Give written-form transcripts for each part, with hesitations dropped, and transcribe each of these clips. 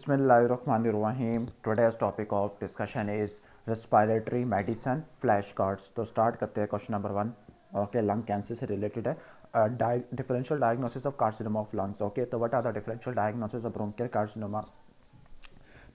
Bismillahirrahmanirrahim. Today's topic of discussion is respiratory medicine flashcards. तो start करते हैं question number 1. Okay, lung cancer से related है. Differential diagnosis of carcinoma of lungs. Okay, तो what are the differential diagnosis of bronchial carcinoma.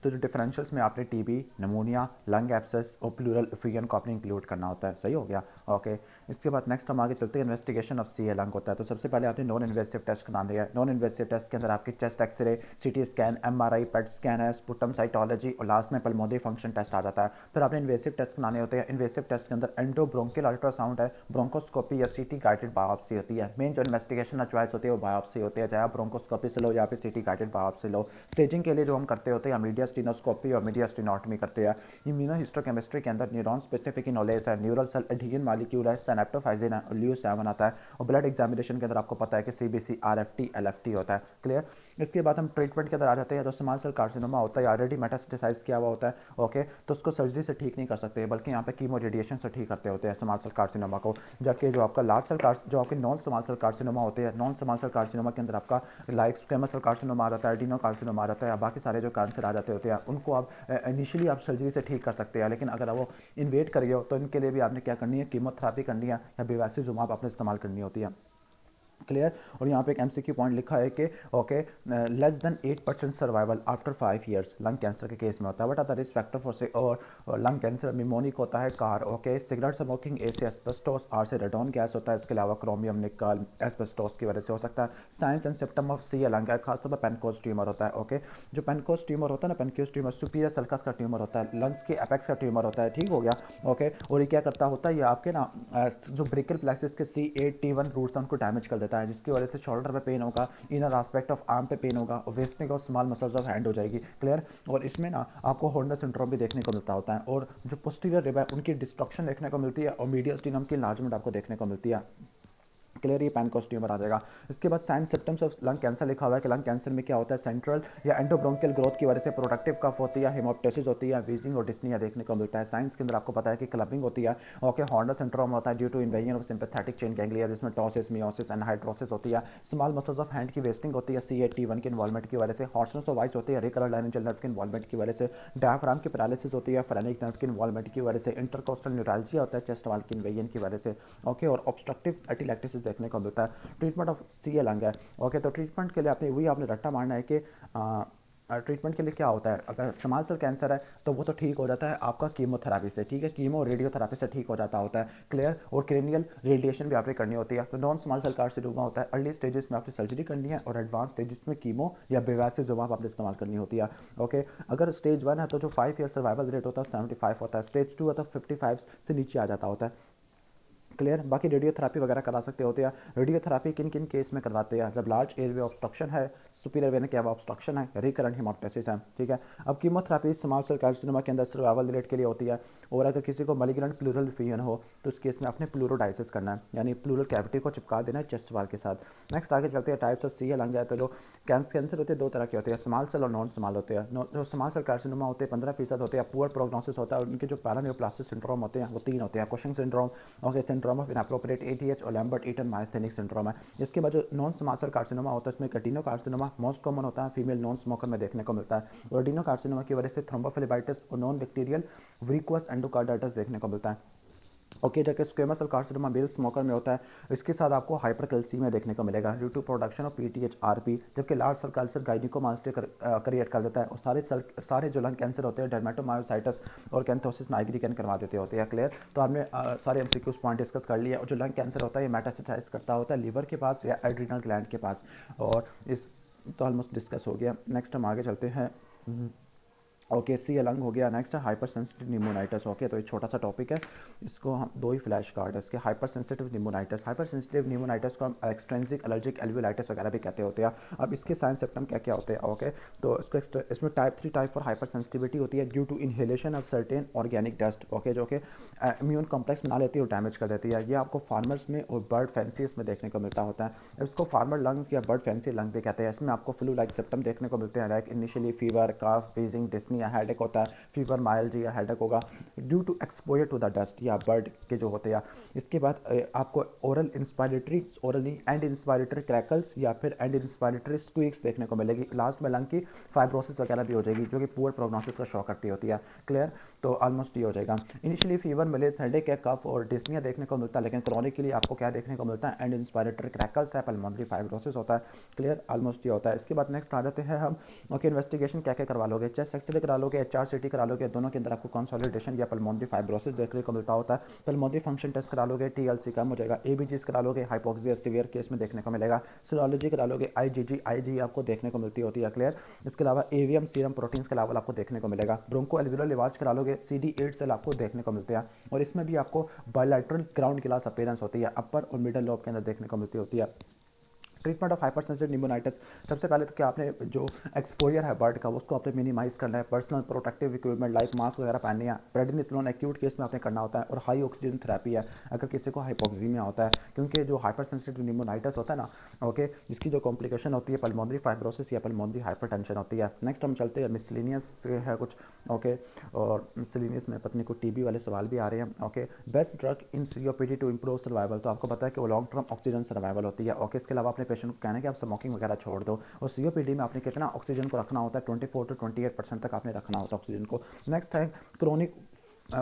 तो जो differentials में आपने टीबी, नमूनिया, लंग एब्सेस और प्लूरल एफियन को आपने इंक्लूड करना होता है. सही हो गया. ओके, इसके बाद नेक्स्ट हम आगे चलते हैं. Investigation of C A lung होता है. तो सबसे पहले आपने नॉन इन्वेसिव टेस्ट का नाम दिया है. नॉन इन्वेसिव टेस्ट के अंदर आपकी chest X ray, CT scan, MRI, PET scan है, स्पुटम साइटोलॉजी और लास्ट में पल्मोनरी फंक्शन टेस्ट आ जाता है. फिर आपने इन्वेसिव टेस्ट बनाने होते हैं. इन्वेसिव टेस्ट के अंदर एंडोब्रोंकियल अल्ट्रासाउंड है, ब्रोंकोस्कोपी या सीटी गाइडेड बायोप्सी होती है. मेन जो इन्वेस्टिगेशन चॉइस होती है वो बायोप्सी होती है, चाहे आप ब्रोंकोस्कोपी से लो या फिर सीटी गाइडेड बायोप्सी लो. स्टेजिंग के लिए जो हम करते होते हैं मीडिया स्टीनोस्कोपी और मीडिया स्टीनोटमी करते हैं. इम्यूनोहिस्टोकेमिस्ट्री के अंदर न्यूरॉन स्पेसिफिक नॉलेज है, न्यूरल सेल एडहेजन मॉलिक्यूल है, सिनेप्टोफाइजिन है और ल्यूस7 आता है. और ब्लड एग्जामिनेशन के अंदर आपको पता है कि सीबीसी, आरएफटी, एलएफटी होता है. क्लियर. इसके बाद हम ट्रीटमेंट के अंदर आ जाते हैं. तो स्मॉल सेल कार्सिनोमा होता है, ऑलरेडी मेटास्टेसाइज किया हुआ होता है. ओके, तो उसको सर्जरी से ठीक नहीं कर सकते, बल्कि यहाँ पे कीमो रेडिएशन से ठीक करते होते हैं स्मॉल सेल कार्सिनोमा को. जबकि जो आपका लार्ज सेल जो आपके नॉन स्मॉल सेल कार्सिनोमा होते हैं, नॉन स्मॉल सेल कार्सिनोमा के अंदर आपका लाइक स्क्वेमस सेल कार्सिनोमा आ जाता है, एडिनो कार्सिनोमा आ जाता है, बाकी सारे जो कैंसर आ जाते होते हैं उनको आप इनिशियली आप सर्जरी से ठीक कर सकते हैं. लेकिन अगर वो इन्वेट करिए हो तो इनके लिए भी आपने क्या करनी है, कीमोथेरापी करनी है या बेवासीजुमाब आपने इस्तेमाल करनी होती है. क्लियर. और यहाँ पे एक एमसीक्यू पॉइंट लिखा है कि okay, less than 8% survival after 5 years lung cancer के केस में होता है. What are the risk factor for से और लंग कैंसर निमोनिक होता है car. Okay, cigarette smoking, A से एस्बेस्टोस, आर से रेडॉन गैस होता है. इसके अलावा क्रोमियम निकल एस्बेस्टोस की वजह से हो सकता है. Signs and symptom of C lung है, खासतौर पर पेनकोस ट्यूमर होता है. ओके, जो पेनकोस ट्यूमर होता है ना, पेनकोस ट्यूमर सुपीरियर सल्कस का ट्यूमर होता है, लंग्स के एपेक्स का ट्यूमर होता है. ठीक हो गया. ओके, और ये क्या करता होता है, ये आपके ना जो ब्रेकियल प्लेक्सिस के C8T1 रूट्स हैं उनको डैमेज कर देता है, जिसकी वजह से शोल्डर पे पेन होगा, इनर एस्पेक्ट ऑफ आर्म पे पेन होगा और wasting of small muscles of hand हो जाएगी. क्लियर. और इसमें ना आपको हॉर्नर सिंड्रोम भी देखने को मिलता होता है और जो पोस्टीरियर रिब है उनकी डिस्ट्रक्शन देखने को मिलती है और मीडियस्टिनम की लार्जमेंट आपको देखने को मिलती है. क्लियर. ये पैनकोस ट्यूमर आ जाएगा. इसके बाद sign symptoms of lung cancer लिखा हुआ है कि लंग कैंसर में क्या होता है, सेंट्रल या एंडोब्रोंकियल ग्रोथ की वजह से प्रोडक्टिव कफ होती है, हेमोप्टेसिस होती है, वीजिंग और डिस्निया देखने को मिलता है. साइंस के अंदर आपको पता है कि क्लबिंग होती है. ओके, हॉर्नर सिंड्रोम होता है due to invasion of sympathetic chain ganglia, जिसमें टॉसिस, मियोसिस एंड हाइड्रोसिस होती है. स्मॉल मसल्स ऑफ हैंड की वेस्टिंग होती है C8T1 के इन्वॉल्वमेंट की वजह से. हॉर्सनस ऑफ वॉइस होती है रिकरल लाइनेंजल नर्व के इन्वॉल्वमेंट की वजह से. डायफ्राम की पैरालिसिस होती है फ्रेनिक नर्व के इन्वॉल्वमेंट की वजह से. इंटरकोस्टल न्यूरल्जिया होता है चेस्ट वाल की इन्वेजन की वजह से. ओके, और ऑब्स्ट्रक्टिव एटिलेक्टिसिस देखने को मिलता है. ट्रीटमेंट ऑफ सी लंग है. ओके, तो ट्रीटमेंट के लिए आपने वही आपने रट्टा मारना है कि ट्रीटमेंट के लिए क्या होता है. अगर स्मॉल सेल कैंसर है तो वो तो ठीक हो जाता है आपका कीमोथेरापी से. ठीक है, कीमो और रेडियोथेरापी से ठीक हो जाता होता है. क्लियर. और क्रेनियल रेडिएशन भी आपने करनी होती है. तो नॉन स्मॉल सेल कार्सिनोमा होता है, अर्ली स्टेजेस में आपने सर्जरी करनी है और एडवांस स्टेजेस में कीमो या बेवासीजुमाब आपने इस्तेमाल करनी होती है. ओके, अगर स्टेज 1 है तो जो 5 ईयर सर्वाइवल रेट होता है 75 होता है. स्टेज 2 है तो 55 से नीचे आ जाता होता है. क्लियर. बाकी रेडियोथेरापी वगैरह करा सकते होते हैं. रेडियोथेरापी किन किन केस में करवाते हैं, जब लार्ज एयरवे ऑब्स्ट्रक्शन है, सुपीरियर वेन केवा ऑब्स्ट्रक्शन है, रिकरेंट हेमोप्टेसिस है. ठीक है. अब कीमोथेरापी स्मॉल सेल कार्सिनोमा के अंदर सर्वाइवल रेट के लिए होती है. और अगर किसी को मैलिग्नेंट प्लूरल एफियन हो तो उस केस में अपने प्लूरोडाइसिस करना है, यानी प्लूरल कैविटी को चिपका देना है चेस्ट वाल के साथ. नेक्स्ट आगे चलते हैं टाइप्स ऑफ सी लंग है. तो जो कैंसर होते हैं दो तरह के होते हैं, स्मॉल सेल और नॉन स्मॉल होते हैं. जो स्मॉल सेल कार्सिनोमा होते हैं 15% होते हैं, पुअर प्रोग्नोसिस होता है. उनके जो पैरानियोप्लास्टिक सिंड्रोम होते हैं वो 3 होते हैं. Cushing syndrome, okay, syndrome of inappropriate ATH और लैम्बर्ट ईटन माइस्थेनिक सिंड्रोम है. इसके बाद जो नॉन स्मॉल सेल कार्सिनोमा होता है उसमें एडिनो कार्सिनोमा मोस्ट कॉमन होता है, फीमेल नॉन स्मोकर में देखने को मिलता है. और एडिनो कार्सिनोमा की वजह से थ्रोम्बोफिलिबाइटिस और नॉन बैक्टीरियल वेरिकोस एंडोकार्डाइटिस देखने को मिलता है. ओके, जबकि squamous cell carcinoma male smoker में होता है. इसके साथ आपको हाइपरकैल्सीमिया देखने को मिलेगा due to production of PTH RP. जबकि large cell cancer gynaecomastia create कर देता है और सारे जो लंग कैंसर होते हैं डर्मेटोमायोसाइटिस और कैंथोसिस नाइग्रिकन करवा देते होते हैं. क्लियर. तो आपने सारे MCQs पॉइंट डिस्कस कर लिया. और जो लंग कैंसर होता है ये मेटास्टेसाइज करता होता है लिवर के पास या एड्रिनल ग्लैंड के पास. और इस तो ऑलमोस्ट डिस्कस हो गया. नेक्स्ट हम आगे चलते हैं. ओके, सी अलंग हो गया. नेक्स्ट है हाइपर सेंसिटिव निमोनाइटिस. ओके, तो ये छोटा सा टॉपिक है, इसको हम 2 ही फ्लैश कार्ड है इसके. Hyper sensitive pneumonitis. Hyper sensitive pneumonitis को हम एक्सट्रेंसिक एलर्जिक एल्वियोलाइटिस वगैरह भी कहते होते हैं. अब इसके साइन सिम्टम क्या क्या होते हैं. ओके, तो इसमें type 3 type four hypersensitivity होती है due to inhalation of certain organic dust. Okay, जो कि इम्यून कॉम्प्लेक्स बना लेती है और डैमेज कर देती है. ये आपको फार्मर्स में और बर्ड फैंसीज में देखने को मिलता होता है. इसको फार्मर लंग्स या बर्ड फैंसी लंग भी कहते हैं. इसमें आपको फ्लू लाइक सिम्टम देखने को मिलते हैं, like initially fever, cough, wheezing, डिस्नी डिस्निया हेडेक होता है, फीवर माइल्जिया हेडेक होगा due to exposure to the dust या बर्ड के जो होते हैं। इसके बाद आपको ओरल इंस्पायरेटरी, ओरल नहीं एंड इंस्पायरेटरी क्रैकल्स या फिर एंड इंस्पायरेटरी स्क्वीक्स देखने को मिलेगी। लास्ट में लंग की फाइब्रोसिस वगैरह भी हो जाएगी जो कि पुअर प्रोग्नोसिस का शो करती होती है। क्लियर, तो ऑलमोस्ट ये हो जाएगा। इनिशियली फीवर मलेज हेडेक है, कफ और डिस्निया देखने को मिलता है, लेकिन क्रॉनिक के लिए आपको क्या देखने को मिलता है, एंड इंस्पायरेटरी क्रैकल्स है, पल्मोनरी फाइब्रोसिस होता है। क्लियर, ऑलमोस्ट ये होता है। इसके बाद नेक्स्ट आ जाते हैं हम, ओके इन्वेस्टिगेशन क्या क्या करवा लोगे, चेस्ट एक्सरे करा लोगे, HRCT करा लोगे, दोनों के अंदर आपको कंसोलिडेशन या पल्मोनरी फाइब्रोसिस देखने को मिलता होता है। पल्मोनरी फंक्शन टेस्ट करा लोगे, TLC कम हो जाएगा, ABGs करा लोगे, हाइपोक्सिया सीवियर केस में देखने को मिलेगा, सीरोलॉजी करा लोगे, IgG आपको देखने को मिलती होती है। क्लियर, इसके अलावा AVM सीरम प्रोटीन्स के अलावा आपको देखने को मिलेगा। ब्रोंको एल्वियोलर लिवाज करा लोगे, CD8 सेल आपको देखने को मिलते हैं, और इसमें भी आपको बायलैटरल ग्राउंड ग्लास अपीयरेंस होती है, अपर और मिडल लोब के अंदर देखने को मिलती होती है। Treatment of hyper sensitive pneumonitis, सबसे पहले तो क्या आपने जो एक्सपोजर है बर्ड का उसको आपने मिनिमाइज करना है, personal protective equipment like mask वगैरह पहननी है, प्रेडिनिसोलोन एक्यूट केस में आपने करना होता है, और हाई ऑक्सीजन थेरेपी है अगर किसी को हाइपोक्सीमिया होता है, क्योंकि जो हाइपर सेंसिटिव निमोनाइटिस होता है ना, ओके, जिसकी जो कॉम्प्लिकेशन होती है पल्मोनरी फाइब्रोसिस या पल्मोनरी हाइपरटेंशन होती है। नेक्स्ट हम चलते हैं मिसलिनियस है कुछ, ओके, और मिसलिनियस में पत्नी को TB वाले सवाल भी आ रहे हैं। Okay, best drug in COPD to improve survival, तो आपको पता है कि वो लॉन्ग टर्म ऑक्सीजन सर्वाइवल होती है। ओके, इसके अलावा अपने पेशेंट को कहना है कि आप स्मोकिंग वगैरह छोड़ दो, और COPD में आपने कितना ऑक्सीजन को रखना होता है, 24 to 28% तक आपने रखना होता है ऑक्सीजन को। नेक्स्ट है क्रोनिक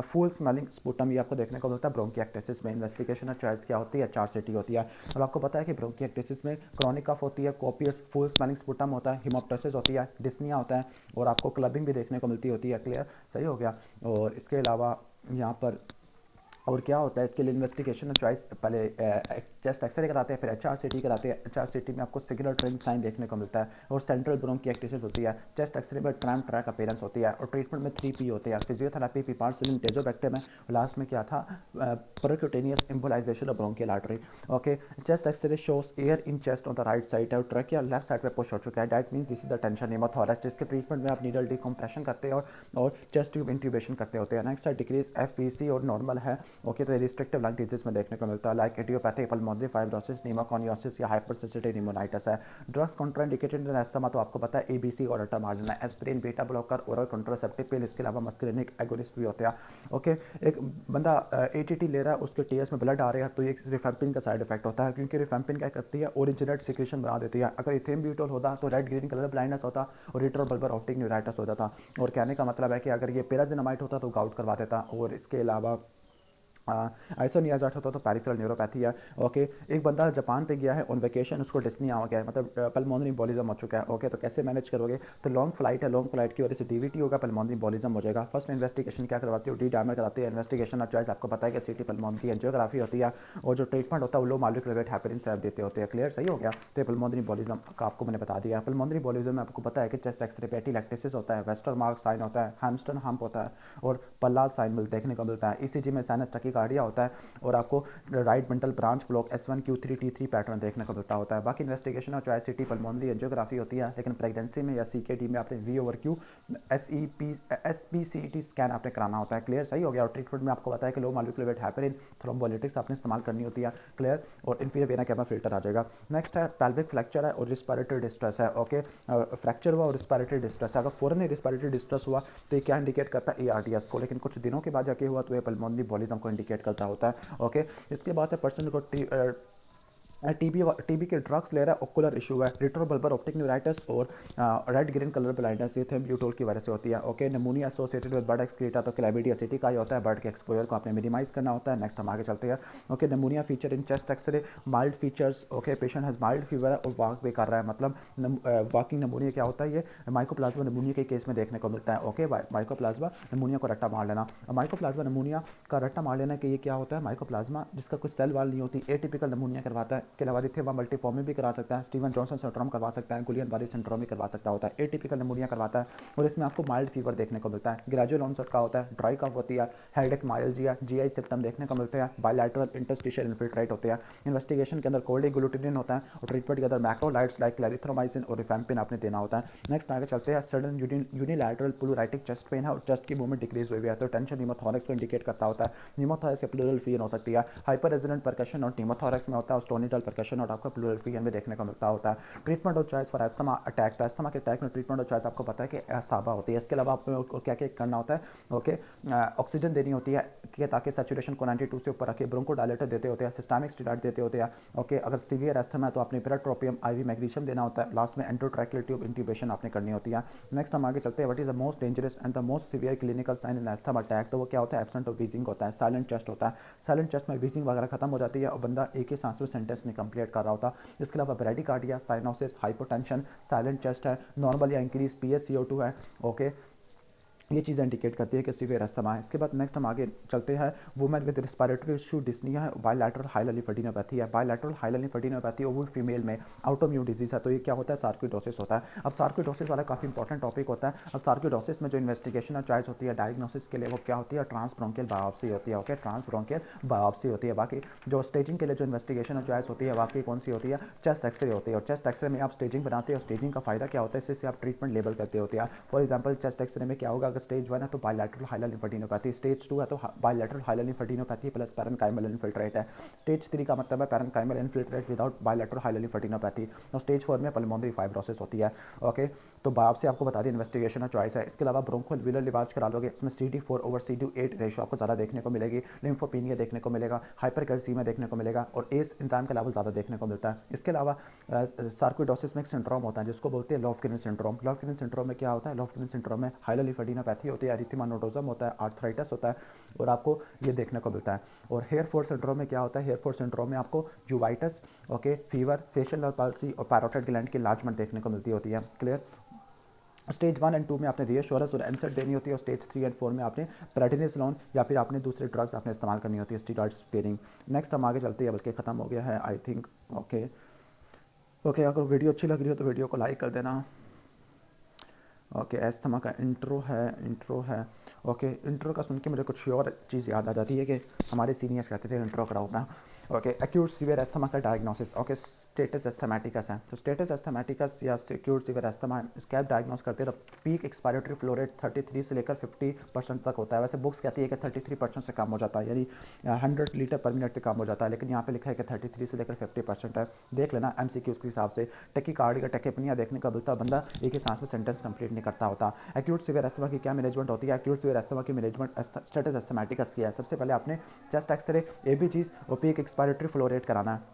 फुल स्मेलिंग स्पुटम, ये आपको देखने को मिलता है ब्रोंकिएक्टेसिस में। इन्वेस्टिगेशन और चॉइस क्या होती है, HRCT होती है। और आपको पता है कि ब्रोंकिएक्टेसिस में क्रॉनिक कफ होती है, कोपियस फुल स्मेलिंग स्पुटम होता है, हिमोप्टोसिस होती है, डिस्निया होता है, और आपको क्लबिंग भी देखने को मिलती होती है। क्लियर, सही हो गया। और इसके अलावा यहाँ पर और क्या होता है, इसके लिए इन्वेस्टिगेशन और चॉइस, पहले चेस्ट एक्सरे कराते हैं, फिर HRCT कराते हैं। HRCT में आपको सिग्नल ट्रेन साइन देखने को मिलता है, और सेंट्रल ब्रोंकिएक्टेसिस होती है। चेस्ट एक्सरे में ट्रैम ट्रैक अपीयरेंस होती है, और ट्रीटमेंट में 3P होते हैं, फिजियोथेरेपी, पिपार्सिलिन, टेजोबैक्टम है, और लास्ट में क्या था, percutaneous embolisation of bronchial artery. Okay, chest X ray shows air in chest on the right side है, और ट्रैकिया लेफ्ट साइड पे पुश हो चुका है, that mean this is the tension pneumothorax, जिसके ट्रीटमेंट में आप नीडल डिकम्प्रेशन करते हैं और चेस्ट ट्यूब इंट्यूबेशन करते होते हैं। नेक्स्ट है डिक्रीज FVC और नॉर्मल है। ओके, तो रिस्ट्रिक्टिव लंग डिजीज में देखने को मिलता है, like idiopathic pulmonary fibrosis, pneumoconiosis या हाइपरसेंसिटिव निमोनाइटिस है। ड्रग्स कॉन्ट्राइंडिकेटेड इन एस्थमा, तो आपको पता है ABC और अल्टामार्जिन, aspirin, beta blocker, oral contraceptive pill, इसके अलावा मस्कुलिनिक एगोनिस्ट भी होते हैं। ओके, एक बंदा ATT ले रहा है, उसके TS में ब्लड आ रहा है, तो ये रिफेम्पिन का साइड इफेक्ट होता है, क्योंकि रिफेम्पिन क्या करती है, ओरिजिनेट सिक्रेशन बना देती है। अगर इथेनब्यूटोल होता तो रेड ग्रीन कलर ब्लाइंडनेस होता और रिट्रो बल्बर ऑप्टिक न्यूराइटिस हो जाता। और कहने का मतलब है कि अगर ये पेराजिनामाइड होता तो गाउट करवा देता। और इसके अलावा आइसोनियाजाट होता तो पैरिफेरल न्यूरोपैथी है। ओके, एक बंदा जापान पे गया है ऑन वेकेशन, उसको डिस्निया हो गया है, मतलब पल्मोनरी एम्बोलिज्म हो चुका है। ओके, तो कैसे मैनेज करोगे, तो लॉन्ग फ्लाइट है, लॉन्ग फ्लाइट की वजह से DVT होगा, पल्मोनरी एम्बोलिज्म हो जाएगा। फर्स्ट इन्वेस्टिगेशन क्या करवाती हो, D-डायमर कराती है। इन्वेस्टिगेशन और चॉइस आपको पता है कि CT पल्मोनरी एंजियोग्राफी होती है, और जो ट्रीटमेंट होता है वो लो मॉलिक्यूलर वेट हेपेरिन से देते होते हैं। क्लियर, सही हो गया। तो पल्मोनरी एम्बोलिज्म का आपको मैंने बता दिया। पल्मोनरी एम्बोलिज्म में आपको पता है कि चेस्ट एक्सरे पे एटीलैक्टेसिस होता है, वेस्टरमार्क साइन होता है, हैमस्टन हम्प होता है, और पल्लाज साइन देखने को मिलता है। ECG में साइनस टकीकार्डिया होता है, और आपको right ventral branch block S1Q3T3 pattern देखने को मिलता होता है। बाकी इन्वेस्टिगेशन और चॉइस CT पल्मोनरी एंजियोग्राफी होती है, लेकिन प्रेगनेंसी में या CKD में आपने V/Q SPCT स्कैन आपने कराना होता है। क्लियर, सही हो गया। और ट्रीटमेंट में आपको बताया कि low molecular weight heparin, thrombolytics आपने इस्तेमाल करनी होती है। क्लियर, और इंफीरियर वेना कैवा फिल्टर आ जाएगा। नेक्स्ट है पेल्विक फ्रैक्चर है और रिस्पिरेटरी डिस्ट्रेस है। ओके, फ्रैक्चर हुआ और रिस्पिरेटरी डिस्ट्रेस है, अगर फौरन ही रिस्पिरेटरी डिस्ट्रेस हुआ तो ये क्या इंडिकेट करता है, ARDS को, लेकिन कुछ दिनों के बाद जाके हुआ तो ये पल्मोनरी एम्बोलिज्म को इंडिकेट करता होता है। ओके, इसके बाद है पर्सन को टीबी के ड्रग्स ले रहा है, ओकुलर इशू है, रिट्रोबल्बर ऑप्टिक न्यूराइटिस और रेड ग्रीन कलर ब्लाइंडनेस, ये थेम्ब्यूटोल की वजह से होती है। Okay, pneumonia associated with bird excreta, तो क्लैमिडिया सिटी का ही होता है, बर्ड के एक्सपोजर को आपने मिनिमाइज करना होता है। नेक्स्ट हम आगे चलते हैं। Okay, pneumonia feature in chest X ray, mild features. Okay, patient has mild fever है और वॉक भी कर रहा है, मतलब वॉकिंग निमोनिया क्या होता है, ये माइकोप्लाज्मा निमोनिया के केस में देखने को मिलता है। ओके, माइकोप्लाज्मा निमोनिया को रट्टा मार लेना, माइकोप्लाज्मा निमोनिया का रट्टा मार लेना कि ये क्या होता है, माइकोप्लाज्मा जिसका कुछ सेल वाल नहीं होती, एटिपिकल निमोनिया करवाता है। इसके अलावा रिथेमा मल्टीफॉर्मी भी करा सकता है, स्टीवन जॉनसन सिंड्रोम करवा सकता है, गुलियन बारी सिंड्रोम भी करवा सकता होता है, एटिपिकल निमोनिया करवाता है। और इसमें आपको माइल्ड फीवर देखने को मिलता है, ग्रेजुअल ऑनसेट का होता है, ड्राई कफ होती है, हेडेक, माइल्जिया, GI सिम्टम देखने को मिलते हैं, बायलैटरल इंटरस्टिशियल इन्फिल्ट्रेट होते हैं। इन्वेस्टिगेशन के अंदर कोल्ड ग्लूटिनिन होता है, और ट्रीटमेंट के अंदर मैक्रोलाइड्स लाइक क्लैरिथ्रोमाइसिन और रिफेम्पिन आपने देना होता है। नेक्स्ट आगे चलते हैं। सडन यूनिलैटरल प्लूराइटिक चेस्ट पेन है और चेस्ट की मूवमेंट डिक्रीज हुई है, तो टेंशन न्यूमोथोरैक्स को इंडिकेट करता होता है। न्यूमोथोरैक्स से प्लूरल फीवर हो सकती है, हाइपर रेजोनेंट परकशन और न्यूमोथोरैक्स में होता है, और स्टोनी नेजल परकशन और आपका प्लूरल फ्रीगन में देखने को मिलता होता है। Treatment of choice for asthma attack, तो एस्थमा के अटैक में ट्रीटमेंट ऑफ चॉइस आपको पता है कि साबा होती है। इसके अलावा आपको क्या क्या करना होता है, ओके, ऑक्सीजन देनी होती है कि ताकि सैचुरेशन को 92 से ऊपर रखे, ब्रोंकोडायलेटर देते होते हैं, सिस्टमिक स्टेरॉइड देते होते हैं, ओके। अगर सीवियर एस्थमा है तो आपने पेराट्रोपियम आईवी मैग्नीशियम देना होता है, लास्ट में एंडोट्रैकियल ट्यूब इंट्यूबेशन आपने करनी होती है। नेक्स्ट हम आगे चलते हैं, what is the most dangerous and the most severe clinical sign in asthma attack, तो वो क्या होता है, एब्सेंट ऑफ वीजिंग होता है, साइलेंट चेस्ट होता है। साइलेंट चेस्ट में वीजिंग वगैरह खत्म हो जाती है और बंदा एक ही सांस में सेंटेंस नहीं कंप्लीट कर रहा होता। इसके अलावा bradycardia, cyanosis, hypotension, silent chest है, नॉर्मल या इंक्रीज PSCO2 है, ओके। ये चीज़ इंडिकेट करती है कि सीवियर अस्थमा है। इसके बाद नेक्स्ट हम आगे चलते हैं, women with respiratory issue dyspnoea है, बायलैटरल हाइलोलिफेडिनोपैथी है। बायलैटरल हाइलोलिफेडिनोपैथी और वो फीमेल में ऑटोइम्यून डिजीज है। तो ये क्या होता है, सार्कोइडोसिस होता है। अब सार्कोइडोसिस वाला काफ़ी इंपॉर्टेंट टॉपिक होता है। अब सार्कोइडोसिस में जो इन्वेस्टिगेशन और चॉइस होती है डायग्नोसिस के लिए वो क्या होती है, ट्रांसब्रोंकियल बायोप्सी होती है, ओके, ट्रांसब्रोंकियल बायोप्सी होती है। बाकी जो स्टेजिंग के लिए जो इन्वेस्टिगेशन और चॉइस होती है वाकई कौन सी होती है, चेस्ट एक्सरे होती है। और चेस्ट एक्सरे में आप स्टेजिंग बनाते हो, स्टेजिंग का फायदा क्या होता है, इससे आप ट्रीटमेंट लेबल करते होते हैं। फॉर एग्जाम्पल चेस्ट एक्सरे में क्या होगा, अगर स्टेज 1 है तो बायलैटरल हाइलोलिफेडिनोपैथी, स्टेज 2 है तो बायलैटरल हाइलोलिफेडिनोपैथी प्लस पैरेन्काइमल इन्फिल्ट्रेट है, स्टेज 3 का मतलब है पैरेन्काइमल इन्फिल्ट्रेट विदाउट बायलैटरल हाइलोलिफेडिनोपैथी, और स्टेज 4 में पल्मोनरी फाइब्रोसिस होती है, ओके। तो बायोप्सी आपको बता दी इन्वेस्टिगेशन और चॉइस है। इसके अलावा ब्रोंकोअल्वेलर लिवाज करा लोगे, इसमें CD4/CD8 रेशो आपको ज़्यादा देखने को मिलेगी, लिम्फोपीनिया देखने को मिलेगा, हाइपरकैल्सीमिया देखने को मिलेगा और एस एंजाइम का लेवल ज़्यादा देखने को मिलता है। इसके अलावा सार्कोइडोसिस में एक सिंड्रोम होता है जिसको बोलते हैं लॉफ्किन सिंड्रोम। लॉफ्किन सिंड्रोम में क्या होता है, लॉफ्किन सिंड्रोम में हाइलोलिफेडिनोपैथी होती है, एरिथेमा नोडोजम होता है, आर्थराइटिस होता है और आपको ये देखने को मिलता है। और हेयर फॉल सिंड्रोम में क्या होता है, हेयर फॉल सिंड्रोम में आपको uveitis, okay, fever, facial nerve palsy और पैरोटिड ग्लैंड की लार्जमेंट देखने को मिलती होती है, क्लियर। स्टेज 1 एंड 2 में आपने रिएश्योरेंस और एनसेट देनी होती है और स्टेज 3 एंड 4 में आपने प्रेडिनिसोलोन या फिर आपने दूसरे ड्रग्स आपने इस्तेमाल करनी होती है, स्टीरॉइड स्पेयरिंग। नेक्स्ट हम आगे चलते हैं, बल्कि ख़त्म हो गया है आई थिंक, ओके ओके। अगर वीडियो अच्छी लग रही हो तो वीडियो को लाइक कर देना, ओके। एस्थमा का इंट्रो है, ओके। इंट्रो का सुन के मुझे कुछ और चीज़ याद आ जाती है कि हमारे सीनियर्स कहते थे इंट्रो कराओ ना, ओके। एक्यूट सीवियर एस्थमा का डायग्नोसिस, ओके, स्टेटस एस्थमेटिकस है। तो स्टेटस एस्थमेटिकस या एक्यूट सीवियर एस्थमा इसका डायग्नोस करते हैं तो पीक एक्सपायरेटरी फ्लो रेट 33 से लेकर 50% तक होता है। वैसे बुक्स कहती है कि 33% से कम हो जाता है, यानी 100 लीटर पर मिनट से कम हो जाता है, लेकिन यहाँ पे लिखा है कि 33 से लेकर 50% है। देख लेना MCQs के हिसाब से। टैकीकार्डिया, टैकेपनिया देखने का मिलता, बंदा एक ही सांस में सेंटेंस कंप्लीट नहीं करता होता। एक्यूट सीवियर एस्थमा की क्या मैनेजमेंट होती है, एक्यूट सीवियर एस्थमा की मैनेजमेंट स्टेटस एस्थमेटिकस की है। सबसे पहले आपने चेस्ट एक्सरे, ABGs और पीक एक्सपायरेटरी फ्लो रेट कराना है,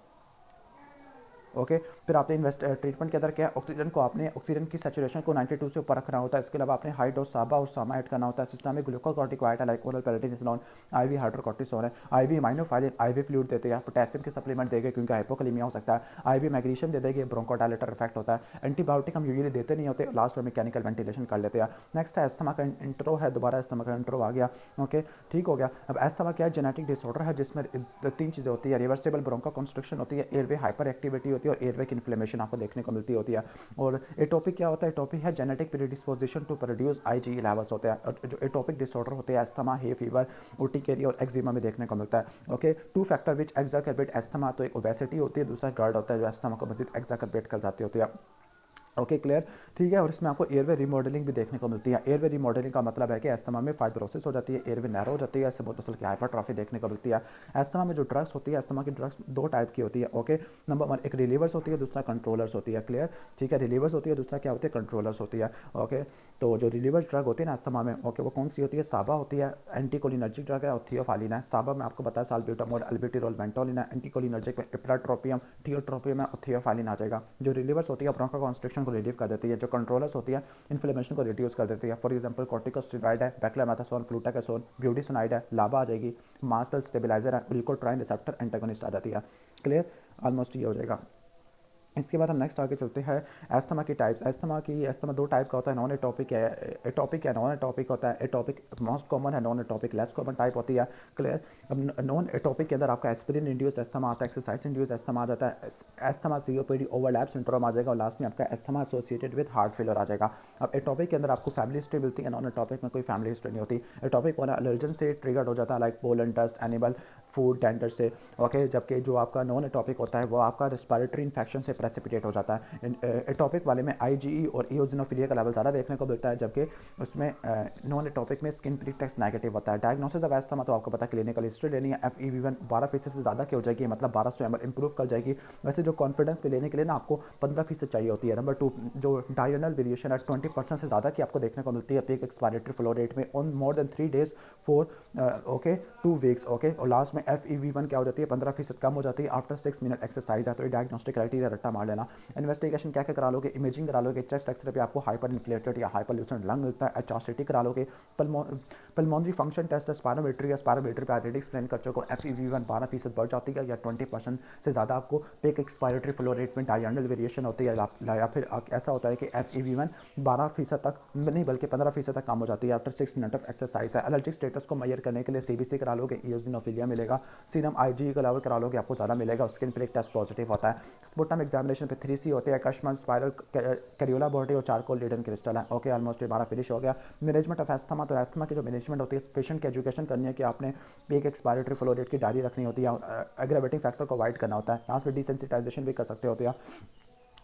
ओके। फिर आपने ट्रीटमेंट के अंदर क्या है, ऑक्सीजन को आपने ऑक्सीजन की सैचुरेशन को 92 से ऊपर रखना होता है। इसके अलावा आपने हाई डोज साबा और सामा ऐड करना होता है। सिस्टम में ग्लूकोकॉर्टिकोइड है लाइक ओरल पेराडिनिसोलोन, IV हाइड्रोकॉर्टिसोन है, IV माइनोफाइलिन, IV फ्लूइड देते हैं, पोटेशियम के सप्लीमेंट देंगे क्योंकि हाइपोकलीमिया हो सकता है, IV मैग्नीशियम दे देंगे, ब्रोंकोडायलेटर इफेक्ट होता है। एंटीबायोटिक हम यूजुअली देते नहीं होते, लास्ट में मैकेनिकल वेंटिलेशन कर लेते हैं। नेक्स्ट है एस्थमा का इंट्रो है, दोबारा एस्थमा का इंट्रो आ गया, ओके, ठीक हो गया। अब एस्थमा क्या है, जेनेटिक डिसऑर्डर है जिसमें 3 चीज़ें होती है, रिवर्सिबल ब्रोंको कंस्ट्रक्शन होती है, एयरवे हाइपर एक्टिविटी होती है और एयरवे की इन्फ्लेमेशन आपको देखने को मिलती होती है। और एटोपिक क्या होता है, एटोपिक है genetic predisposition to produce IgE levels होते हैं। जो एटोपिक डिसऑर्डर होते हैं एस्थमा, हे फीवर, उर्टिकेरिया और एक्जिमा में देखने को मिलता है, ओके। 2 फैक्टर विच एक्जाकर्बेट एस्थमा, तो एक ओबेसिटी होती है, दूसरा GERD होता है जो एस्थमा को मजीद एक्जाकर्बेट कर जाती होती है, ओके, क्लियर, ठीक है। और इसमें आपको एयरवे रिमॉडलिंग भी देखने को मिलती है। एयरवे रिमॉडलिंग का मतलब है कि एस्थमा में फाइब्रोसिस हो जाती है, एयरवे नैरो हो जाती है, इससे बोतल की हाइपरट्रॉफी देखने को मिलती है। एस्थमा में जो ड्रग्स होती है, एस्थमा की ड्रग्स 2 टाइप की होती है, ओके। नंबर 1 एक रिलीवर्स होती है, दूसरा कंट्रोलर्स होती है, क्लियर, ठीक है। रिलीवर्स होती है, दूसरा क्या होती है, कंट्रोलर्स होती है, ओके। तो जो रिलीवर्स ड्रग होती है ना एस्थमा में, ओके, वो कौन सी होती है, साबा होती है, एंटीकोलिनर्जिक ड्रग है और थियोफालिन है। साबा में आपको पता है साल्ब्यूटामोल, अल्बिटिरोल, मेंटोलिन है। एंटीकोलिनर्जिक में इप्राट्रोपियम, थियोट्रोपियम है और थियोफालिन आ जाएगा। जो रिलीवर्स होती है ब्रोंको कॉन्स्ट्रिक्शन को रिलीव कर देती है, जो कंट्रोलर्स होती है इन्फ्लेमेशन को रिड्यूस कर देती है। फॉर एग्जांपल कॉर्टिकोस्टेरॉइड है, बेक्लामेथासोन, फ्लूटाकेसोन, ब्यूटीसोनाइड है, लाबा आ जाएगी, मास्ट सेल स्टेबलाइजर है, ग्लूकोट्राइन रिसेप्टर एंटागोनिस्ट आ जाती है, क्लियर, ऑलमोस्ट ये हो जाएगा। इसके बाद हम नेक्स्ट आगे चलते हैं, एस्थमा की टाइप्स। एस्थमा 2 टाइप का होता है, नॉन एटोपिक है, एटोपिक है, नॉन एटोपिक होता है। एटोपिक मोस्ट कॉमन है, non atopic less common type होती है, क्लियर। अब नॉन एटोपिक के अंदर आपका एस्पिरिन इंड्यूस एस्थमा आता है, एक्सरसाइज इंड्यूस एस्थमा आ जाता है, एस्थमा COPD ओवरलैप सिंड्रोम आ जाएगा और लास्ट में आपका asthma associated with heart failure आ जाएगा। अब एटोपिक के अंदर आपको फैमिली हिस्ट्री मिलती है, नॉन एटोपिक में कोई फैमिली हिस्ट्री नहीं होती। एटोपिक वाला एलर्जन से ट्रिगर्ड हो जाता है like pollen dust, animal food, dander से, ओके। जबकि जो आपका नॉन एटोपिक होता है वो आपका रेस्पिरेटरी इन्फेक्शन से प्रेसिपिटेट हो जाता है। एटोपिक वाले में IgE और इओजिनोफिलिया का लेवल ज़्यादा देखने को मिलता है, जबकि उसमें नॉन एटोपिक में स्किन प्री टेस्ट नेगेटिव होता है। डायग्नोसिस ऑफ एस्थमा तो आपको पता है, क्लिनिकल हिस्ट्री लेनी है। FEV1 12% से ज़्यादा की हो जाएगी, मतलब 1200 ml इंप्रूव कर जाएगी। वैसे जो कॉन्फिडेंस पे लेने के लिए ना आपको 15% चाहिए होती है। नंबर 2, जो डायरनल वेरिएशन है 20% से ज़्यादा की आपको देखने को मिलती है पीक एक्सपायरेटरी फ्लो रेट में on more than 3 days for 2 weeks। Okay, और लास्ट में FEV1 क्या हो जाती है, 15% कम हो जाती है आफ्टर 6 मिनट एक्सरसाइज है। तो ये डायग्नोस्टिक क्राइटेरिया रट्टा मार लेना। इन्वेस्टिगेशन क्या क्या करा लोगे, इमेजिंग करा लोगे, चेस्ट एक्सरे पे आपको हाइपर इन्फ्लेटेड या हाइपरल्यूसेंट लंग मिलता है, HRCT करा लोगे, पल्मोनरी फंक्शन टेस्ट स्पायरोमेट्री पे ऑलरेडी एक्सप्लेन कर चुका हूँ। FEV1 12% बढ़ जाती है या 20% से ज़्यादा आपको पीक एक्सपायरेटरी फ्लो रेट में डायरनल वेरिएशन होती है, या फिर ऐसा होता है कि FEV1 12% तक नहीं बल्कि 15% तक कम हो जाती है आफ्टर 6 मिनट ऑफ एक्सरसाइज है। एलर्जिक स्टेटस को मेजर करने के लिए CBC करा लोगे, इओजिनोफिलिया मिलेगा, सीरम IgE का लेवल करा लोगे, आपको ज़्यादा मिलेगा। स्किन प्रिक टेस्ट पॉजिटिव होता है। स्पुटम एग्जामिनेशन पे 3C होते हैं, कशमन, स्पाइरल, कैरियोला बॉडी और चारकोल लीडन क्रिस्टल है। ओके, ऑलमोस्ट 12 फिनिश हो गया। मैनेजमेंट ऑफ एस्थमा, तो एस्थमा की जो मैनेजमेंट होती है, पेशेंट की एजुकेशन करनी है कि आपने पीक एक्सपायरेटरी फ्लो रेट की डायरी रखनी होती है, एग्रेवेटिंग फैक्टर को अवॉइड करना होता है। लास्ट में डिसेंसिटाइजेशन भी कर सकते होते हैं।